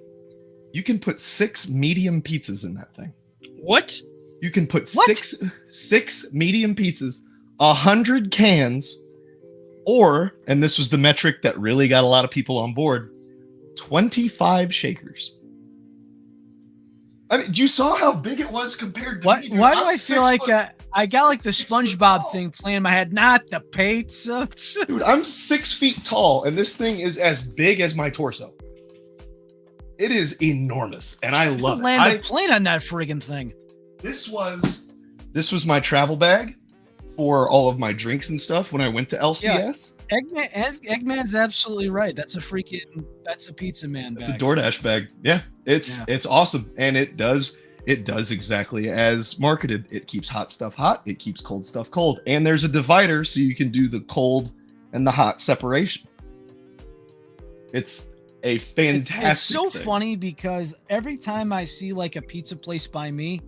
You can put 6 medium pizzas in that thing. What? You can put six medium pizzas, 100 cans, or, and this was the metric that really got a lot of people on board, 25 shakers. I mean, you saw how big it was compared to me. Dude. Why do I feel like I got like the SpongeBob thing playing in my head? Not the pizza. Dude, I'm 6 feet tall, and this thing is as big as my torso. It is enormous, and I love it. Land a plane on that friggin' thing. This was my travel bag for all of my drinks and stuff when I went to LCS. Yeah. Eggman's absolutely right. That's a pizza man bag. It's a DoorDash bag. Yeah, it's awesome, and it does exactly as marketed. It keeps hot stuff hot. It keeps cold stuff cold, and there's a divider so you can do the cold and the hot separation. It's a fantastic. It's so funny because every time I see like a pizza place by me,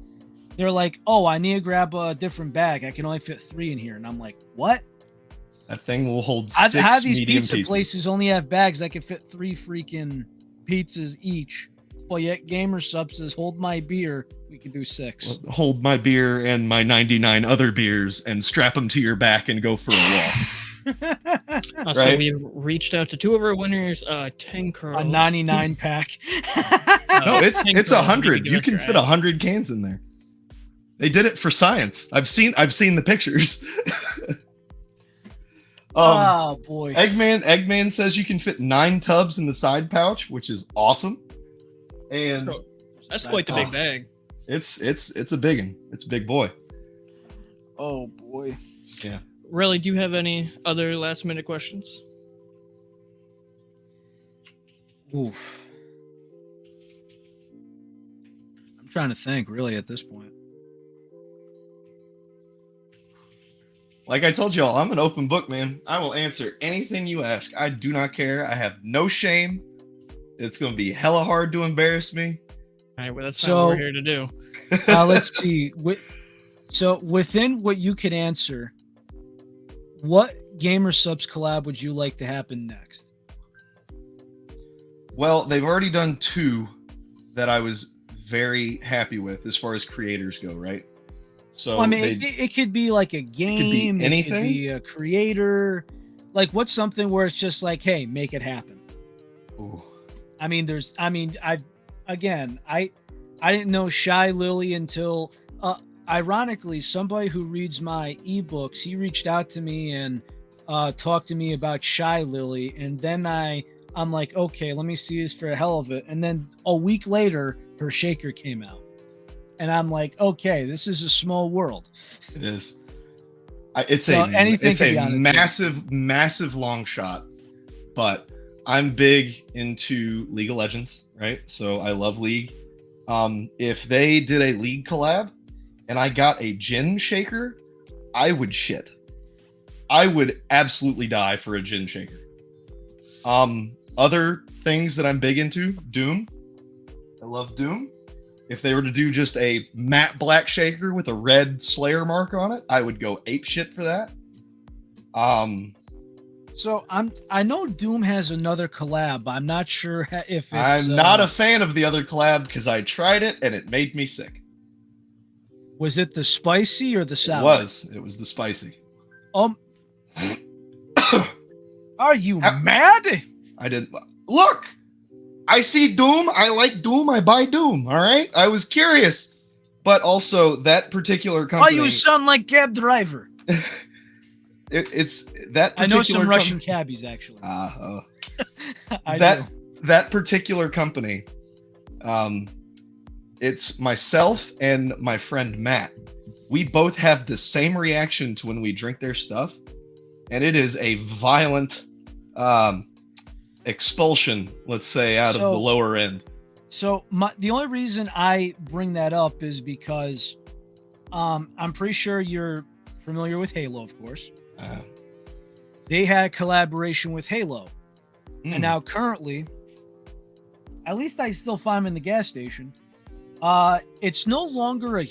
they're like, "Oh, I need to grab a different bag. I can only fit 3 in here," and I'm like, "What?" That thing will hold 6 how these medium pizza pizzas. places only have bags that can fit 3 freaking pizzas each. Well, yet GamerSupps says, hold my beer. We can do 6. Well, hold my beer and my 99 other beers and strap them to your back and go for a walk. Right? So we've reached out to 2 of our winners, 10 Curls. A 99 pack. No, it's 100. You can fit 100 cans in there. They did it for science. I've seen the pictures. Oh boy. Eggman says you can fit 9 tubs in the side pouch, which is awesome. And that's quite the big bag. It's a big one. It's a big boy. Oh boy. Yeah. Relly, do you have any other last minute questions? Oof. I'm trying to think really at this point. Like I told y'all, I'm an open book, man. I will answer anything you ask. I do not care. I have no shame. It's going to be hella hard to embarrass me. All right, well, that's not what we're here to do. Let's see. So within what you could answer, what GamerSupps collab would you like to happen next? Well, they've already done 2 that I was very happy with as far as creators go, right? So I mean, it could be like a game, it could be anything. It could be a creator. Like, what's something where it's just like, hey, make it happen. Ooh. I didn't know Shy Lily until, ironically, somebody who reads my ebooks, he reached out to me and talked to me about Shy Lily, and then I'm like, okay, let me see this for the hell of it, and then a week later, her shaker came out. And I'm like, okay, this is a small world. It is. It's a massive long shot, but I'm big into League of Legends, right? So I love League. If they did a League collab and I got a Jhin shaker, I would shit. I would absolutely die for a Jhin shaker. Other things that I'm big into, Doom. I love Doom. If they were to do just a matte black shaker with a red Slayer mark on it, I would go ape shit for that. So I know Doom has another collab, but I'm not sure if it's. I'm not a fan of the other collab because I tried it and it made me sick. Was it the spicy or the sour? It was the spicy. Are you mad? I did. Look, I see Doom. I like Doom. I buy Doom. All right. I was curious, but also that particular company. Oh, you sound like cab driver. It's that particular. I know some Russian cabbies actually. That particular company. It's myself and my friend Matt. We both have the same reaction to when we drink their stuff, and it is a violent expulsion, let's say, out of the lower end. So the only reason I bring that up is because I'm pretty sure you're familiar with Halo, of course. They had a collaboration with Halo, and now currently, at least I still find them in the gas station. It's no longer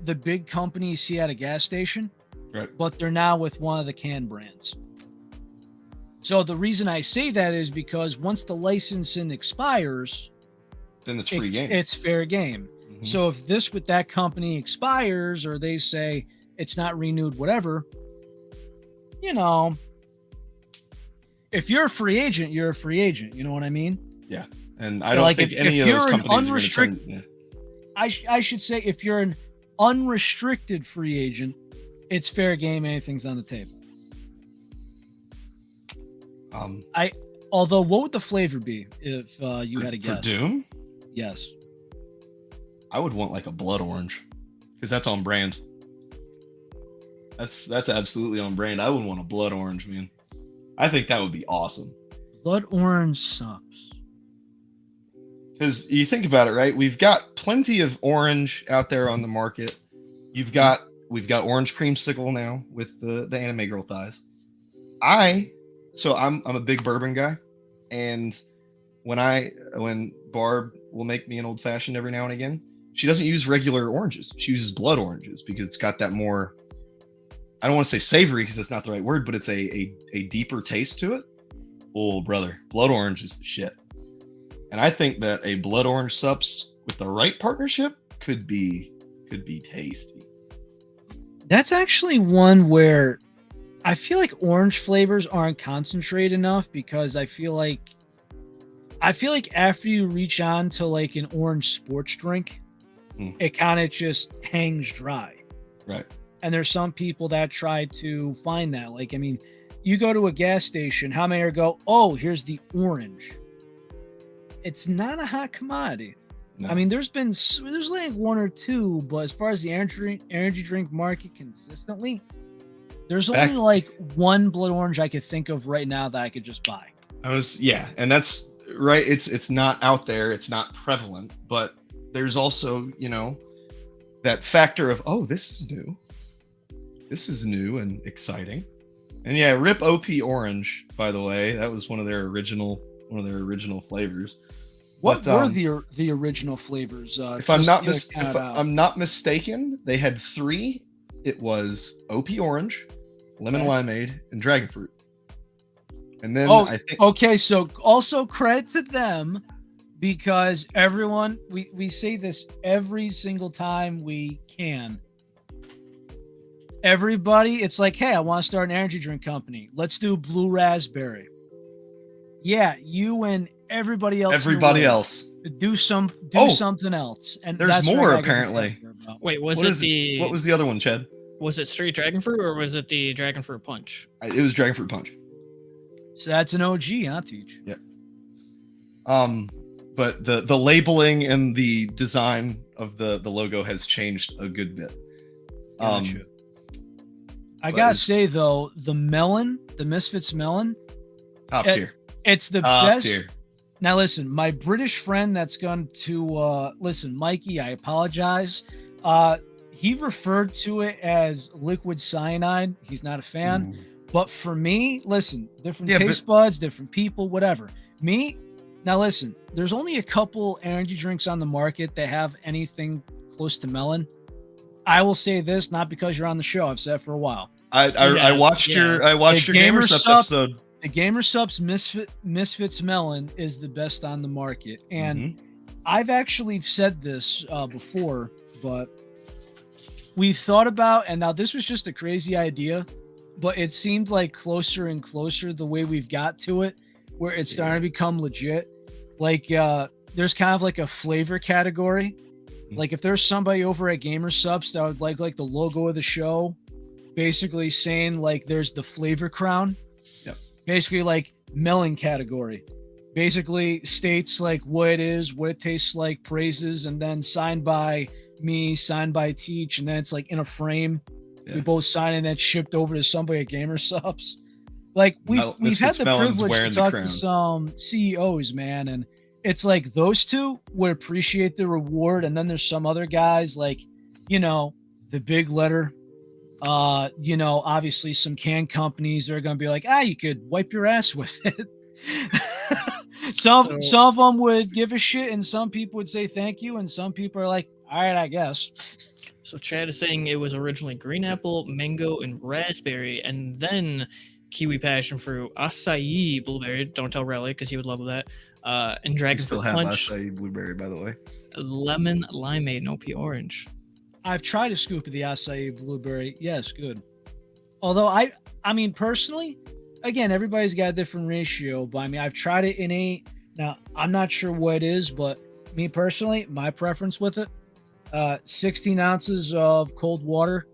the big company you see at a gas station, right? But they're now with one of the can brands. So the reason I say that is because once the licensing expires, then it's free game. It's fair game. Mm-hmm. So if this with that company expires, or they say it's not renewed, whatever, you know, if you're a free agent, you're a free agent. You know what I mean? Yeah. And I don't think any of those companies are going to turn. Yeah. I should say if you're an unrestricted free agent, it's fair game. Anything's on the table. Although, what would the flavor be if you had a guess? For Doom? Yes. I would want like a blood orange, because that's on brand. That's absolutely on brand. I would want a blood orange, man. I think that would be awesome. Blood orange subs. Because you think about it, right? We've got plenty of orange out there on the market. We've got orange creamsicle now with the anime girl thighs. So I'm a big bourbon guy, and when Barb will make me an old fashioned every now and again, she doesn't use regular oranges. She uses blood oranges because it's got that more, I don't want to say savory because that's not the right word, but it's a deeper taste to it. Oh, brother, blood orange is the shit. And I think that a blood orange subs with the right partnership could be tasty. That's actually one where I feel like orange flavors aren't concentrated enough, because I feel like after you reach on to like an orange sports drink, it kind of just hangs dry. Right. And there's some people that try to find that. Like, I mean, you go to a gas station, how many go, oh, here's the orange. It's not a hot commodity. No. I mean, there's like one or two, but as far as the energy drink market consistently, there's only like one blood orange I could think of right now that I could just buy. And that's right. It's not out there. It's not prevalent, but there's also, that factor of, oh, this is new. This is new and exciting. And yeah, Rip OP Orange, by the way, that was one of their original flavors. What were the original flavors? If I'm not mistaken, they had 3. It was OP Orange, Lemon Limeade, and Dragon Fruit. And then I think okay, so also credit to them, because everyone we say this every single time we can. Everybody, it's like, hey, I want to start an energy drink company. Let's do blue raspberry. Yeah, you and everybody else. Do something else. And there's more apparently. Wait, what was the other one, Chad? Was it straight dragon fruit, or was it the dragon fruit punch? It was dragon fruit punch. So that's an OG, huh, Teach? Yeah. But the labeling and the design of the logo has changed a good bit. I gotta say though, the Misfits melon, top tier. It's the best. Tier. Now listen, my British friend that's gone to listen, Mikey, I apologize. He referred to it as liquid cyanide. He's not a fan. But for me, listen, different taste buds, different people, whatever. Me, Now listen, there's only a couple energy drinks on the market that have anything close to melon. I will say this, not because you're on the show. I've said it for a while. I watched your GamerSupps episode. The GamerSupps Misfits Melon is the best on the market, and I've actually said this before, but we've thought about, and now this was just a crazy idea, but it seemed like closer and closer the way we've got to it, where it's starting to become legit. Like there's kind of like a flavor category. Like if there's somebody over at GamerSupps that would like the logo of the show, basically saying like there's the flavor crown. Yep. Basically like melon category. Basically states like what it is, what it tastes like, praises, and then signed by me, signed by Teach, and then it's like in a frame. Yeah. We both sign and then shipped over to somebody at GamerSupps. Like we've had the privilege to talk to some CEOs, man, and it's like those two would appreciate the reward, and then there's some other guys like, the big letter. Obviously some can companies are going to be like, you could wipe your ass with it. Some of them would give a shit, and some people would say thank you, and some people are like, all right, I guess. So Chad is saying it was originally green apple, mango, and raspberry, and then kiwi passion fruit, acai blueberry. Don't tell Relly because he would love that. And dragon fruit punch. Still have acai blueberry, by the way. Lemon limeade and OP orange. I've tried a scoop of the acai blueberry. Yes, good. Although I mean personally, again, everybody's got a different ratio, but I mean I've tried it in now I'm not sure what it is, but me personally, my preference with it, 16 ounces of cold water,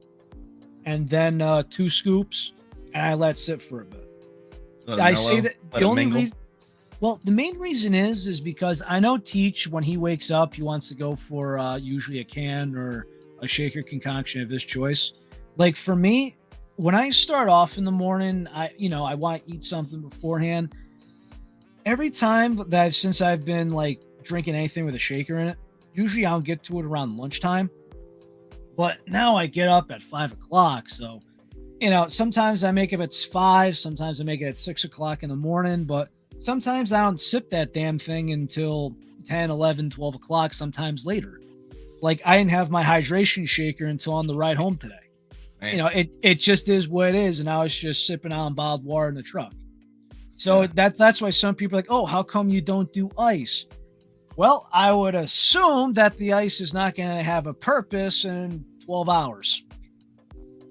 and then 2 scoops, and I let it sit for a bit. I say that the only reason. Well, the main reason is because I know Teach, when he wakes up, he wants to go for usually a can or a shaker concoction of his choice. Like for me, when I start off in the morning, I want to eat something beforehand. Every time since I've been like drinking anything with a shaker in it, usually I'll get to it around lunchtime. But now I get up at 5 o'clock, so sometimes I make it at 5, sometimes I make it at 6 o'clock in the morning, but sometimes I don't sip that damn thing until 10, 11, 12 o'clock, sometimes later. Like I didn't have my hydration shaker until on the ride home today. Man. It just is what it is, and I was just sipping on bottled water in the truck. So that's why some people are like, oh, how come you don't do ice? Well, I would assume that the ice is not going to have a purpose in 12 hours.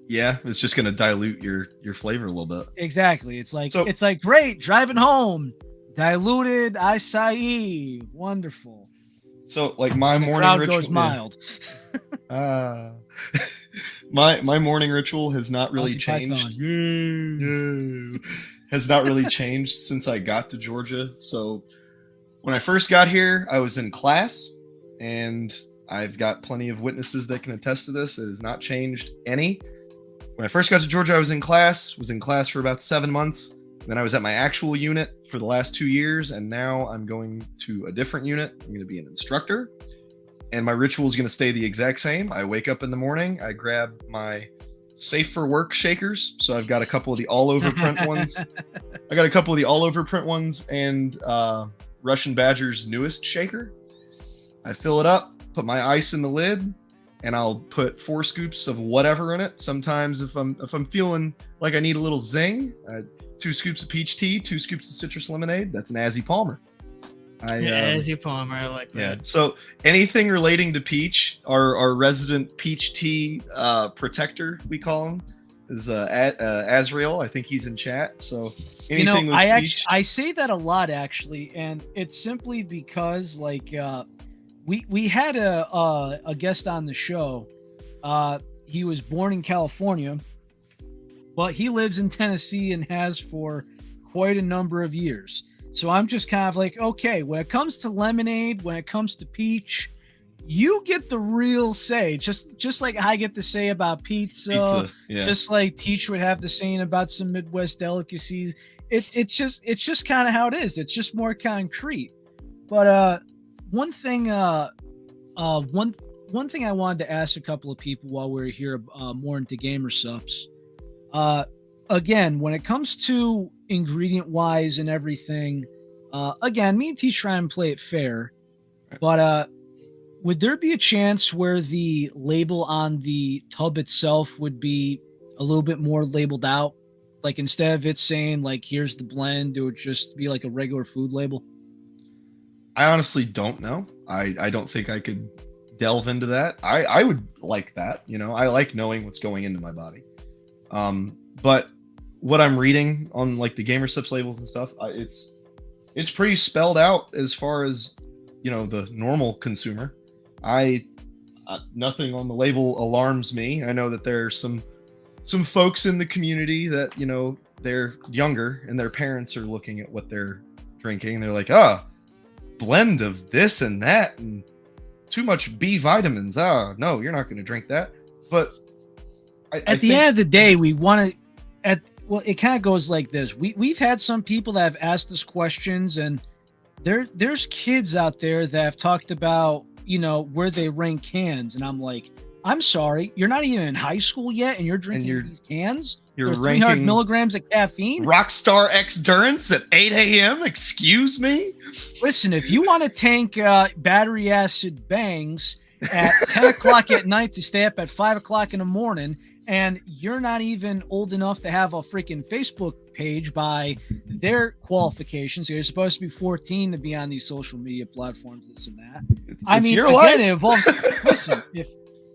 Yeah, it's just going to dilute your flavor a little bit. Exactly. It's like great, driving home, diluted acai, wonderful. So like my morning ritual goes mild. My morning ritual has not really changed. Has not really changed since I got to Georgia. So when I first got here, I was in class, and I've got plenty of witnesses that can attest to this. It has not changed any. When I first got to Georgia, I was in class for about 7 months. Then I was at my actual unit for the last 2 years, and now I'm going to a different unit. I'm going to be an instructor, and my ritual is going to stay the exact same. I wake up in the morning, I grab my safe for work shakers. So I've got a couple of the all over print ones. And Russian Badger's newest shaker. I fill it up, put my ice in the lid, and I'll put 4 scoops of whatever in it. Sometimes if I'm feeling like I need a little zing, 2 scoops of peach tea, 2 scoops of citrus lemonade. That's an Azzy Palmer. Azzy Palmer, I like that. Yeah. So anything relating to peach, our resident peach tea protector, we call him, is Azrael. I think he's in chat. So anything with peach. I say that a lot actually, and it's simply because like we had a guest on the show. He was born in California, but he lives in Tennessee and has for quite a number of years. So I'm just kind of like, okay, when it comes to lemonade, when it comes to peach, you get the real say. Just like I get to say about pizza. Yeah. Just like Teach would have the saying about some Midwest delicacies. It's just kind of how it is. It's just more concrete. But one thing I wanted to ask a couple of people while we're here, more into GamerSupps. Again, when it comes to ingredient wise and everything, Again, me and Teach try and play it fair, but would there be a chance where the label on the tub itself would be a little bit more labeled out? Like instead of it saying like here's the blend, it would just be like a regular food label? I honestly don't know. I don't think I could delve into that. I would like that, you know. I like knowing what's going into my body. But what I'm reading on like the GamerSupps labels and stuff, it's pretty spelled out as far as, you know, the normal consumer. Nothing on the label alarms me. I know that there's some folks in the community that, you know, they're younger and their parents are looking at what they're drinking and they're like, blend of this and that and too much B vitamins. No, you're not going to drink that. But at the end of the day, we want to, well, it kind of goes like this. We've had some people that have asked us questions, and there's kids out there that have talked about, you know, where they rank cans. And I'm like, I'm sorry, you're not even in high school yet, and you're drinking these cans? You're 300 ranking milligrams of caffeine? Rockstar X Durance at 8 a.m.? Excuse me? Listen, if you want to tank battery acid bangs at 10 o'clock at night to stay up at 5 o'clock in the morning, and you're not even old enough to have a freaking Facebook page by their qualifications, you're supposed to be 14 to be on these social media platforms, this and that. I mean, your life. Listen, if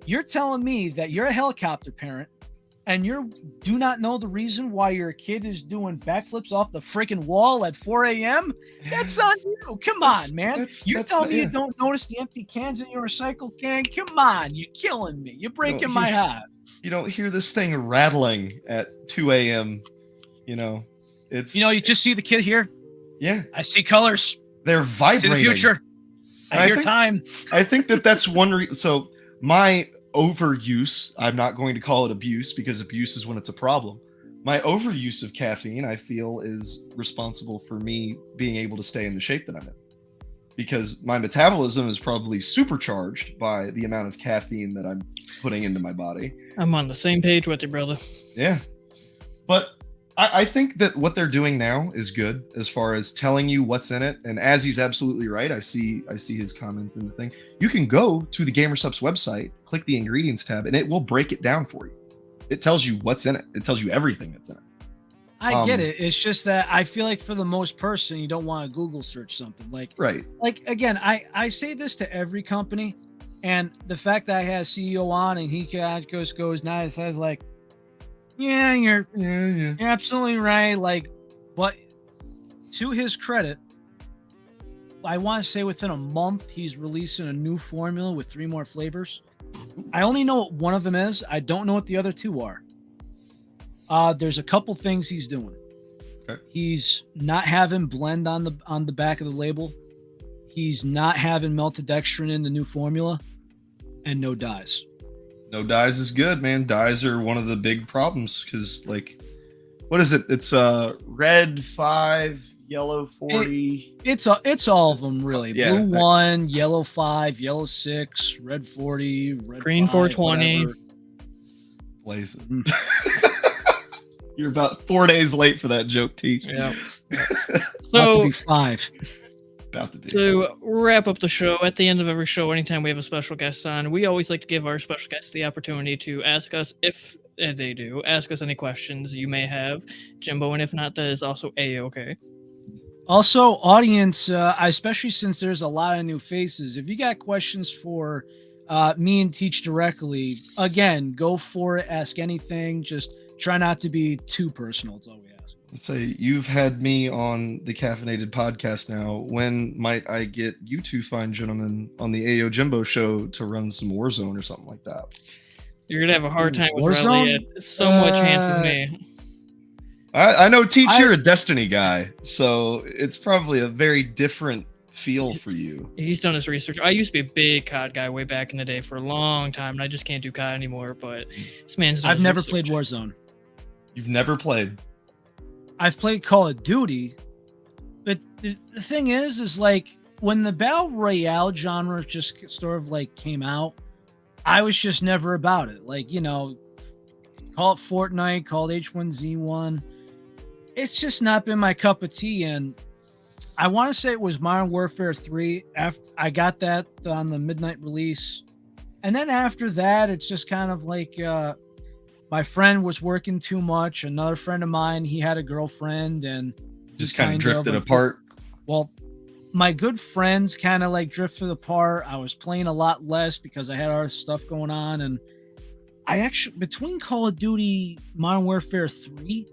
you're telling me that you're a helicopter parent and you do not know the reason why your kid is doing backflips off the freaking wall at 4 a.m., that's on you. Come on, man. You tell me you don't notice the empty cans in your recycle can? Come on. You're killing me. You're breaking my heart. You don't hear this thing rattling at 2 a.m. You know, it's... You know, you just see the kid here. Yeah. I see colors. They're vibrating. I see the future. I hear time. I think that's one reason. So my overuse, I'm not going to call it abuse because abuse is when it's a problem. My overuse of caffeine, I feel, is responsible for me being able to stay in the shape that I'm in. Because my metabolism is probably supercharged by the amount of caffeine that I'm putting into my body. I'm on the same page with you, brother. Yeah. But I think that what they're doing now is good as far as telling you what's in it. And as he's absolutely right, I see his comment in the thing. You can go to the GamerSupps website, click the ingredients tab, and it will break it down for you. It tells you what's in it. It tells you everything that's in it. I get it. It's just that I feel like for the most person, you don't want to Google search something like, right. Like, again, I say this to every company, and the fact that I had a CEO on and he goes nice, I was like, yeah, you're absolutely right. Like, but to his credit, I want to say within a month, he's releasing a new formula with 3 more flavors. I only know what one of them is. I don't know what the other 2 are. There's a couple things he's doing. Okay. He's not having blend on the back of the label. He's not having maltodextrin in the new formula, and no dyes. No dyes is good, man. Dyes are one of the big problems because, like, what is it? It's red 5, yellow 40. It's all of them, really. Yeah, Blue 1, yellow 5, yellow 6, red 40, red green 5, 420. Blaze it. You're about 4 days late for that joke, Teach. Yeah. So to be 5. To wrap up the show, at the end of every show, anytime we have a special guest on, we always like to give our special guests the opportunity to ask us, if they do, ask us any questions you may have, Jimbo, and if not, that is also A-okay. Also, audience, especially since there's a lot of new faces, if you got questions for me and Teach directly, again, go for it. Ask anything. Just try not to be too personal. It's all we ask. Let's say you've had me on the Caffeinated podcast now. When might I get you two fine gentlemen on the AyoJimbo show to run some Warzone or something like that? You're going to have a hard time with Warzone? Relly. So much chance with me. I know, Teach, you're a Destiny guy, so it's probably a very different feel for you. He's done his research. I used to be a big COD guy way back in the day for a long time, and I just can't do COD anymore, but this man's done I've his never research. played Warzone. You've never played? I've played Call of Duty, but the thing is like when the Battle Royale genre just sort of like came out, I was just never about it. Like, you know, call it Fortnite, call it H1Z1. It's just not been my cup of tea. And I want to say it was Modern Warfare 3. After I got that on the midnight release, and then after that, it's just kind of like my friend was working too much. Another friend of mine, he had a girlfriend, and just kind of drifted apart. Well, my good friends kind of like drifted apart. I was playing a lot less because I had other stuff going on, and I actually, between Call of Duty Modern Warfare 3,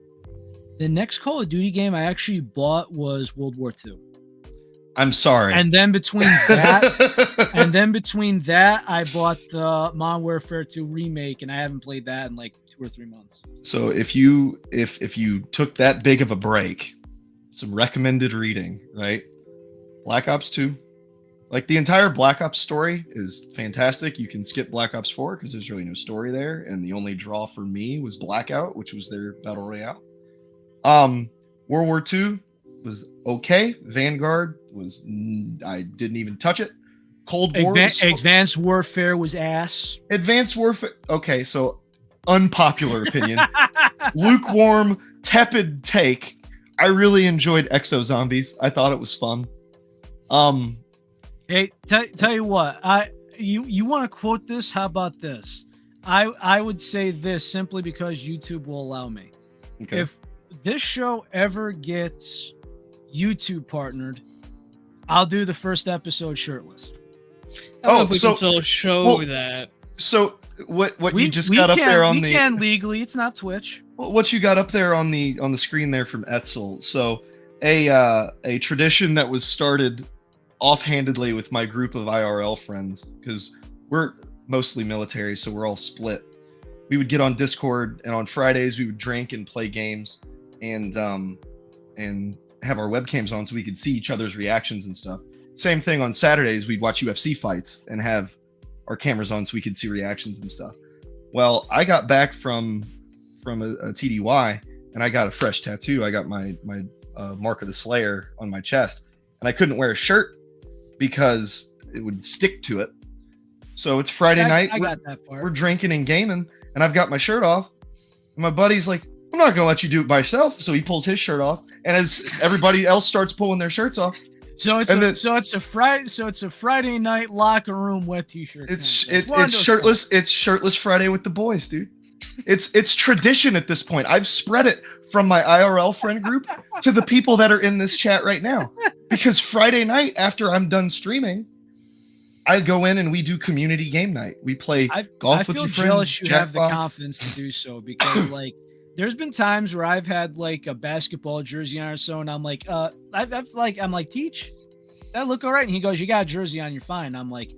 the next Call of Duty game I actually bought was World War II. I'm sorry. And then between that, I bought the Modern Warfare 2 remake, and I haven't played that in like 2 or 3 months. So if you took that big of a break, some recommended reading, right? Black Ops 2. Like, the entire Black Ops story is fantastic. You can skip Black Ops 4 because there's really no story there. And the only draw for me was Blackout, which was their Battle Royale. World War II was okay. Vanguard was, I didn't even touch it. Cold War. Advanced Warfare was ass. Advanced Warfare. Okay, so unpopular opinion. Lukewarm, tepid take. I really enjoyed Exo Zombies. I thought it was fun. Hey, tell you what, you want to quote this? How about this? I would say this simply because YouTube will allow me. Okay. If this show ever gets YouTube partnered, I'll do the first episode shirtless. I don't know if we can still show that. So what you just got up there on we can legally. It's not Twitch. What you got up there on the screen there from Etzel. So a tradition that was started offhandedly with my group of IRL friends, because we're mostly military, so we're all split. We would get on Discord, and on Fridays we would drink and play games, and have our webcams on so we could see each other's reactions and stuff. Same thing on Saturdays, we'd watch UFC fights and have our cameras on so we could see reactions and stuff. Well, I got back from a TDY, and I got a fresh tattoo. I got my Mark of the Slayer on my chest, and I couldn't wear a shirt because it would stick to it. So it's Friday night. I got that part. We're drinking and gaming, and I've got my shirt off. And my buddy's like, "I'm not gonna let you do it by yourself." So he pulls his shirt off, and as everybody else starts pulling their shirts off, so it's a Friday night locker room wet t-shirt. It's shirtless. It's shirtless Friday with the boys, dude. It's tradition at this point. I've spread it from my IRL friend group to the people that are in this chat right now. Because Friday night, after I'm done streaming, I go in and we do community game night. We play golf with your friends. I feel jealous you have the confidence to do so, because like there's been times where I've had like a basketball jersey on or so, and I'm like, I'm like, Teach, that look all right? And he goes, "You got a jersey on, you're fine." I'm like,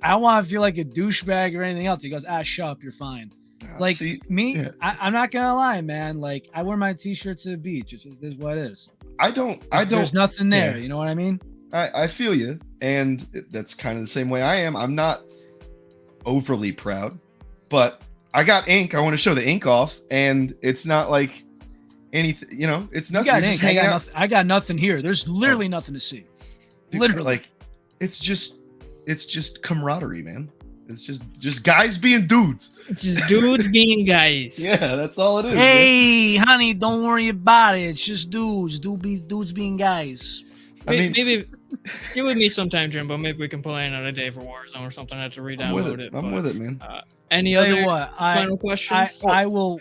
I don't want to feel like a douchebag or anything else. He goes, "Shut up, you're fine." Like, see, me, yeah. I'm not gonna lie, man. Like, I wear my t-shirt to the beach. It's just, this is what it is. I don't. There's nothing there. Yeah. You know what I mean? I feel you, and that's kind of the same way I am. I'm not overly proud, but I got ink. I want to show the ink off, and it's not like anything. You know, it's nothing. You got ink. I got nothing here. There's literally nothing to see. Dude, literally, like it's just camaraderie, man. It's just guys being dudes. Just dudes being guys. Yeah, that's all it is. Hey, man. Honey, don't worry about it. It's just dudes. Dudes being guys. Maybe get with me sometime, Jimbo. Maybe we can play another day for Warzone or something. I have to re-download it. I'm with it, man. Any other final questions? I will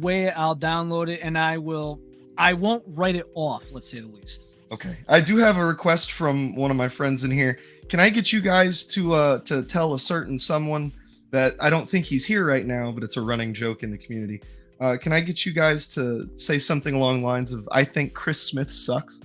weigh it. I'll download it, and I won't write it off. Let's say the least. Okay, I do have a request from one of my friends in here. Can I get you guys to tell a certain someone that I don't think he's here right now, but it's a running joke in the community. Can I get you guys to say something along the lines of, "I think Chris Smith sucks"?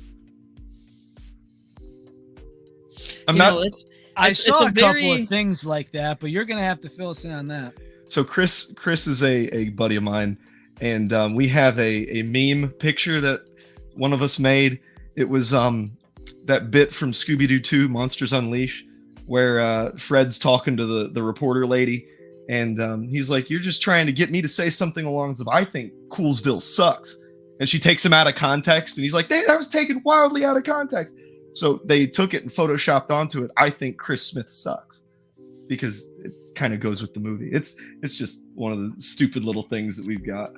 I saw a couple of things like that, but you're gonna have to fill us in on that. So Chris is a buddy of mine, and we have a meme picture that one of us made. It was that bit from Scooby-Doo 2, Monsters Unleashed, where Fred's talking to the reporter lady, and he's like, "You're just trying to get me to say something along the lines of, I think Coolsville sucks." And she takes him out of context, and he's like, "That was taken wildly out of context." So they took it and photoshopped onto it, "I think Chris Smith sucks," because it kind of goes with the movie. It's just one of the stupid little things that we've got.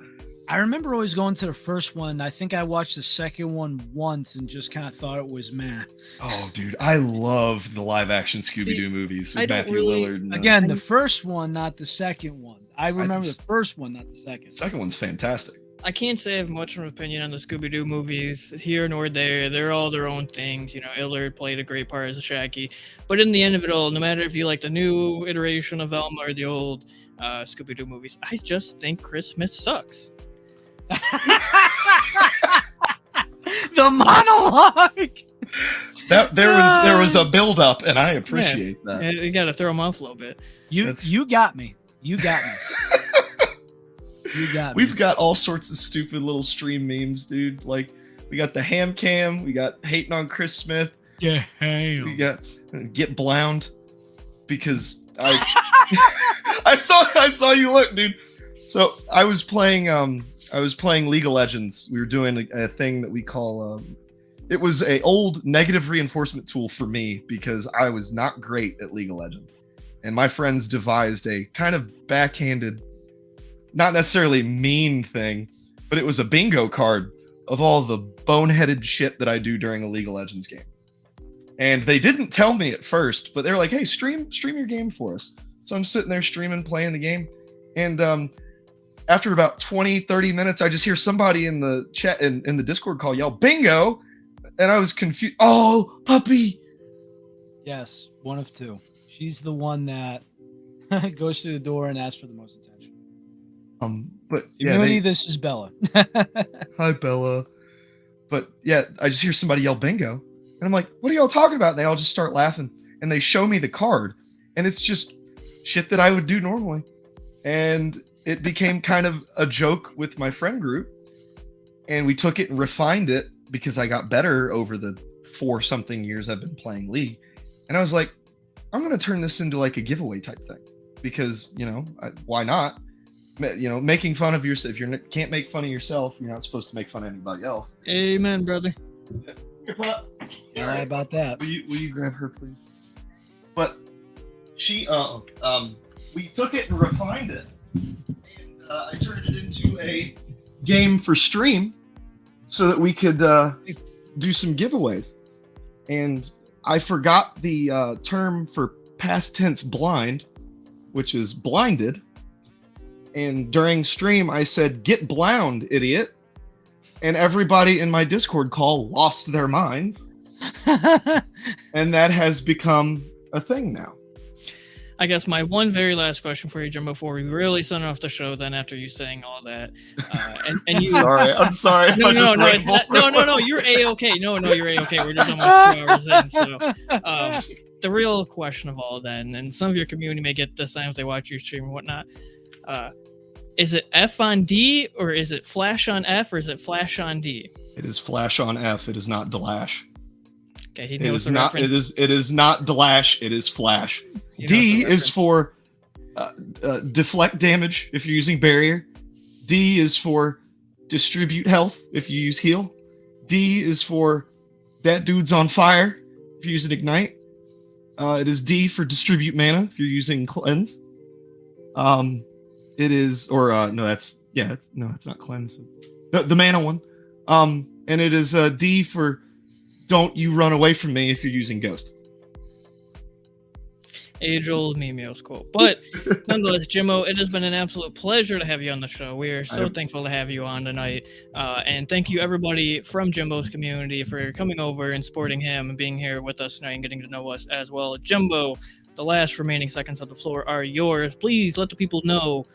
I remember always going to the first one. I think I watched the second one once and just kind of thought it was meh. Oh, dude, I love the live action Scooby-Doo movies with Matthew Lillard. And, again, the first one, not the second one. I remember the first one, not the second. The second one's fantastic. I can't say I have much of an opinion on the Scooby-Doo movies here nor there. They're all their own things. You know, Illard played a great part as a Shaggy. But in the end of it all, no matter if you like the new iteration of Velma or the old Scooby-Doo movies, I just think Chris Smith sucks. The monologue. There was a build-up, and I appreciate that. You got to throw him off a little bit. You got me. You got me. We've got all sorts of stupid little stream memes, dude. Like, we got the ham cam, we got hating on Chris Smith. Yeah, ham. We got get blound because I saw you look, dude. So I was playing League of Legends. We were doing a thing that we call it was a old negative reinforcement tool for me because I was not great at League of Legends. And my friends devised a kind of backhanded, not necessarily mean thing, but it was a bingo card of all the boneheaded shit that I do during a League of Legends game. And they didn't tell me at first, but they were like, hey, stream your game for us. So I'm sitting there streaming, playing the game. And after about 20, 30 minutes, I just hear somebody in the chat, in the Discord call, yell, bingo! And I was confused. Oh, puppy! Yes, one of two. She's the one that goes through the door and asks for the most attention. But Community, this is Bella. Hi, Bella. But yeah, I just hear somebody yell bingo, and I'm like, "What are y'all talking about?" And they all just start laughing, and they show me the card, and it's just shit that I would do normally, and it became kind of a joke with my friend group, and we took it and refined it because I got better over the 4-something years I've been playing League, and I was like, I'm gonna turn this into like a giveaway type thing because why not? Making fun of yourself. If you can't make fun of yourself, you're not supposed to make fun of anybody else. Amen, brother. Sorry about that. Will you grab her, please? But she, we took it and refined it, and I turned it into a game for stream so that we could do some giveaways. And I forgot the term for past tense blind, which is blinded. And during stream, I said, get blound, idiot. And everybody in my Discord call lost their minds. And that has become a thing now. I guess my one very last question for you, Jim, before we really send off the show, then after you saying all that. And you, I'm sorry. No, it's not, no, you're A-okay. No, you're A-okay. We're just almost 2 hours in. So the real question of all then, and some of your community may get this time if they watch your stream and whatnot, is it F on D, or is it flash on F, or is it flash on D? It is flash on F. It is not Delash. Okay, he knows the reference. It is not Delash. It is flash. D is for deflect damage if you're using barrier. D is for distribute health if you use heal. D is for that dude's on fire if you're using ignite. It is D for distribute mana if you're using cleanse. It is, or it's not cleanse. The mana one. And it is D for don't you run away from me if you're using ghost. Age-old Mimios quote. But nonetheless, Jimmo, it has been an absolute pleasure to have you on the show. We are so thankful to have you on tonight. And thank you, everybody from Jimbo's community, for coming over and supporting him and being here with us tonight and getting to know us as well. Jimbo, the last remaining seconds of the floor are yours. Please let the people know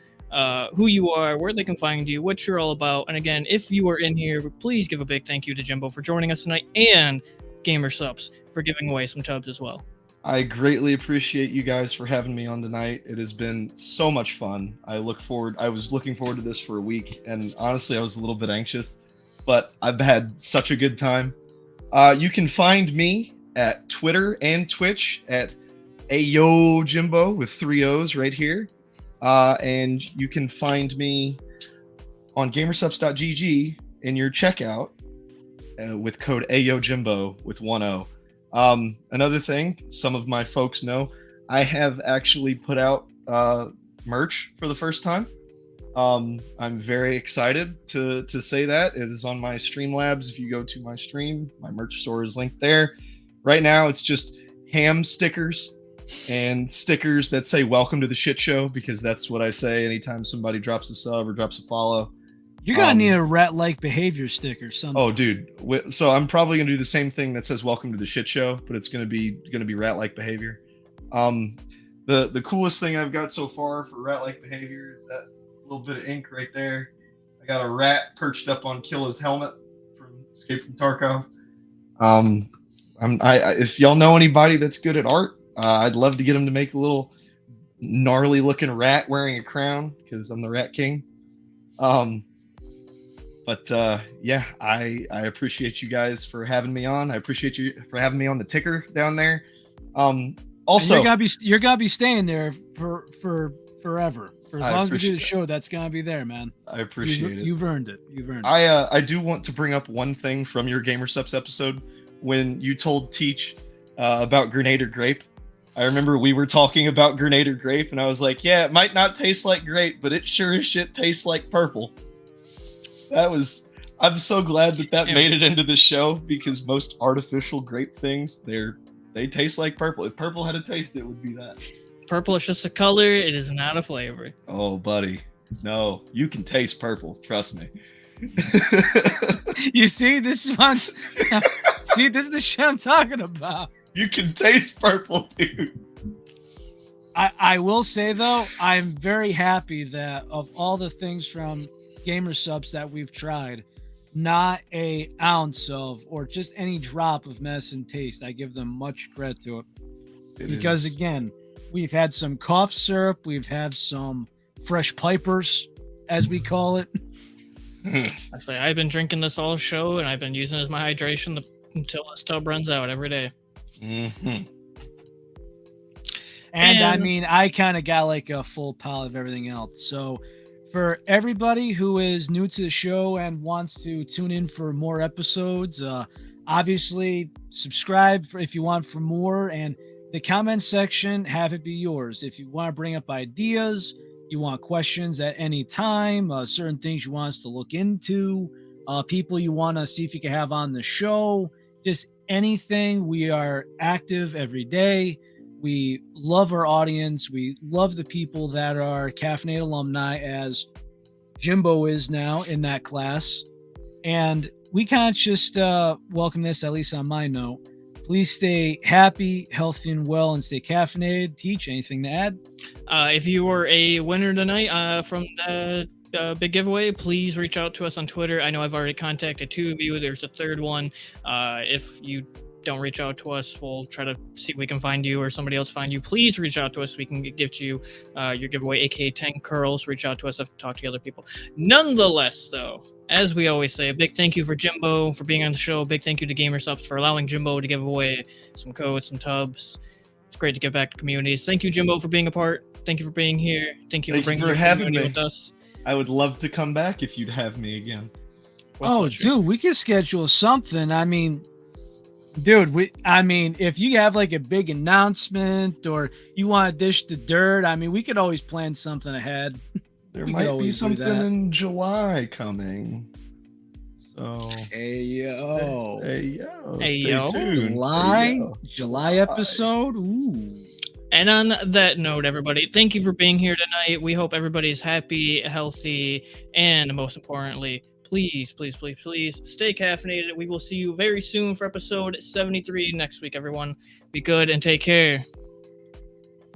who you are, where they can find you, what you're all about. And again, if you are in here, please give a big thank you to Jimbo for joining us tonight, and GamerSupps for giving away some tubs as well. I greatly appreciate you guys for having me on tonight. It has been so much fun. I was looking forward to this for a week, and honestly, I was a little bit anxious, but I've had such a good time. You can find me at Twitter and Twitch at AyoJimbo with 3 O's right here. And you can find me on GamerSupps.gg in your checkout with code AyoJimbo with 1 O. Another thing, some of my folks know, I have actually put out merch for the first time. I'm very excited to say that. It is on my Streamlabs. If you go to my stream, my merch store is linked there. Right now, it's just ham stickers and stickers that say "Welcome to the Shit Show" because that's what I say anytime somebody drops a sub or drops a follow. You're gonna need a rat-like behavior sticker. Sometime. Oh, dude. So I'm probably gonna do the same thing that says "Welcome to the Shit Show," but it's gonna be rat-like behavior. The coolest thing I've got so far for rat-like behavior is that little bit of ink right there. I got a rat perched up on Killa's helmet from Escape from Tarkov. If y'all know anybody that's good at art, I'd love to get them to make a little gnarly looking rat wearing a crown because I'm the Rat King. But yeah, I appreciate you guys for having me on. I appreciate you for having me on the ticker down there. Also, you're gonna be staying there for forever. For as long as we do the show, that's gonna be there, man. I appreciate it. You've earned it. You've earned it. I do want to bring up one thing from your GamerSupps episode when you told Teach about Grenade Grape. I remember we were talking about Grenade Grape, and I was like, "Yeah, it might not taste like grape, but it sure as shit tastes like purple." I'm so glad that made it into the show because most artificial grape things, they taste like purple. If purple had a taste, it would be that. Purple is just a color. It is not a flavor. Oh, buddy. No, you can taste purple. Trust me. You see, this is the shit I'm talking about. You can taste purple, dude. I will say, though, I'm very happy that of all the things from GamerSupps that we've tried, not a ounce of or just any drop of medicine taste. I give them much credit to it. Because again, we've had some cough syrup, we've had some fresh pipers, as we call it. I say I've been drinking this all show, and I've been using it as my hydration until this tub runs out every day. Mm-hmm. And I mean, I kind of got like a full palette of everything else. So for everybody who is new to the show and wants to tune in for more episodes, obviously subscribe if you want for more, and the comment section, have it be yours. If you want to bring up ideas, you want questions at any time, certain things you want us to look into, people you want to see if you can have on the show, just anything. We are active every day. We love our audience. We love the people that are Caffeinate alumni, as Jimbo is now in that class. And we can't just welcome this, at least on my note. Please stay happy, healthy, and well, and stay caffeinated. Teach, anything to add? If you were a winner tonight from the big giveaway, please reach out to us on Twitter. I know I've already contacted 2 of you. There's a third one. If you don't reach out to us, we'll try to see if we can find you or somebody else find you. Please reach out to us so we can gift you your giveaway, aka 10 curls. Reach out to us. I've talked to other people. Nonetheless, though, as we always say, a big thank you for Jimbo for being on the show. A big thank you to GamerSupps for allowing Jimbo to give away some codes, some tubs. It's great to give back to communities. Thank you, Jimbo, for being a part. Thank you for being here. Thank you for bringing your community with us. I would love to come back if you'd have me again. Dude, we could schedule something. I mean, dude, if you have like a big announcement or you want to dish the dirt, I mean, we could always plan something ahead. There might be something in July coming. So hey yo, stay tuned. July episode. Ooh. And on that note, everybody, thank you for being here tonight. We hope everybody's happy, healthy, and most importantly, please stay caffeinated. We will see you very soon for episode 73 next week, everyone. Be good and take care.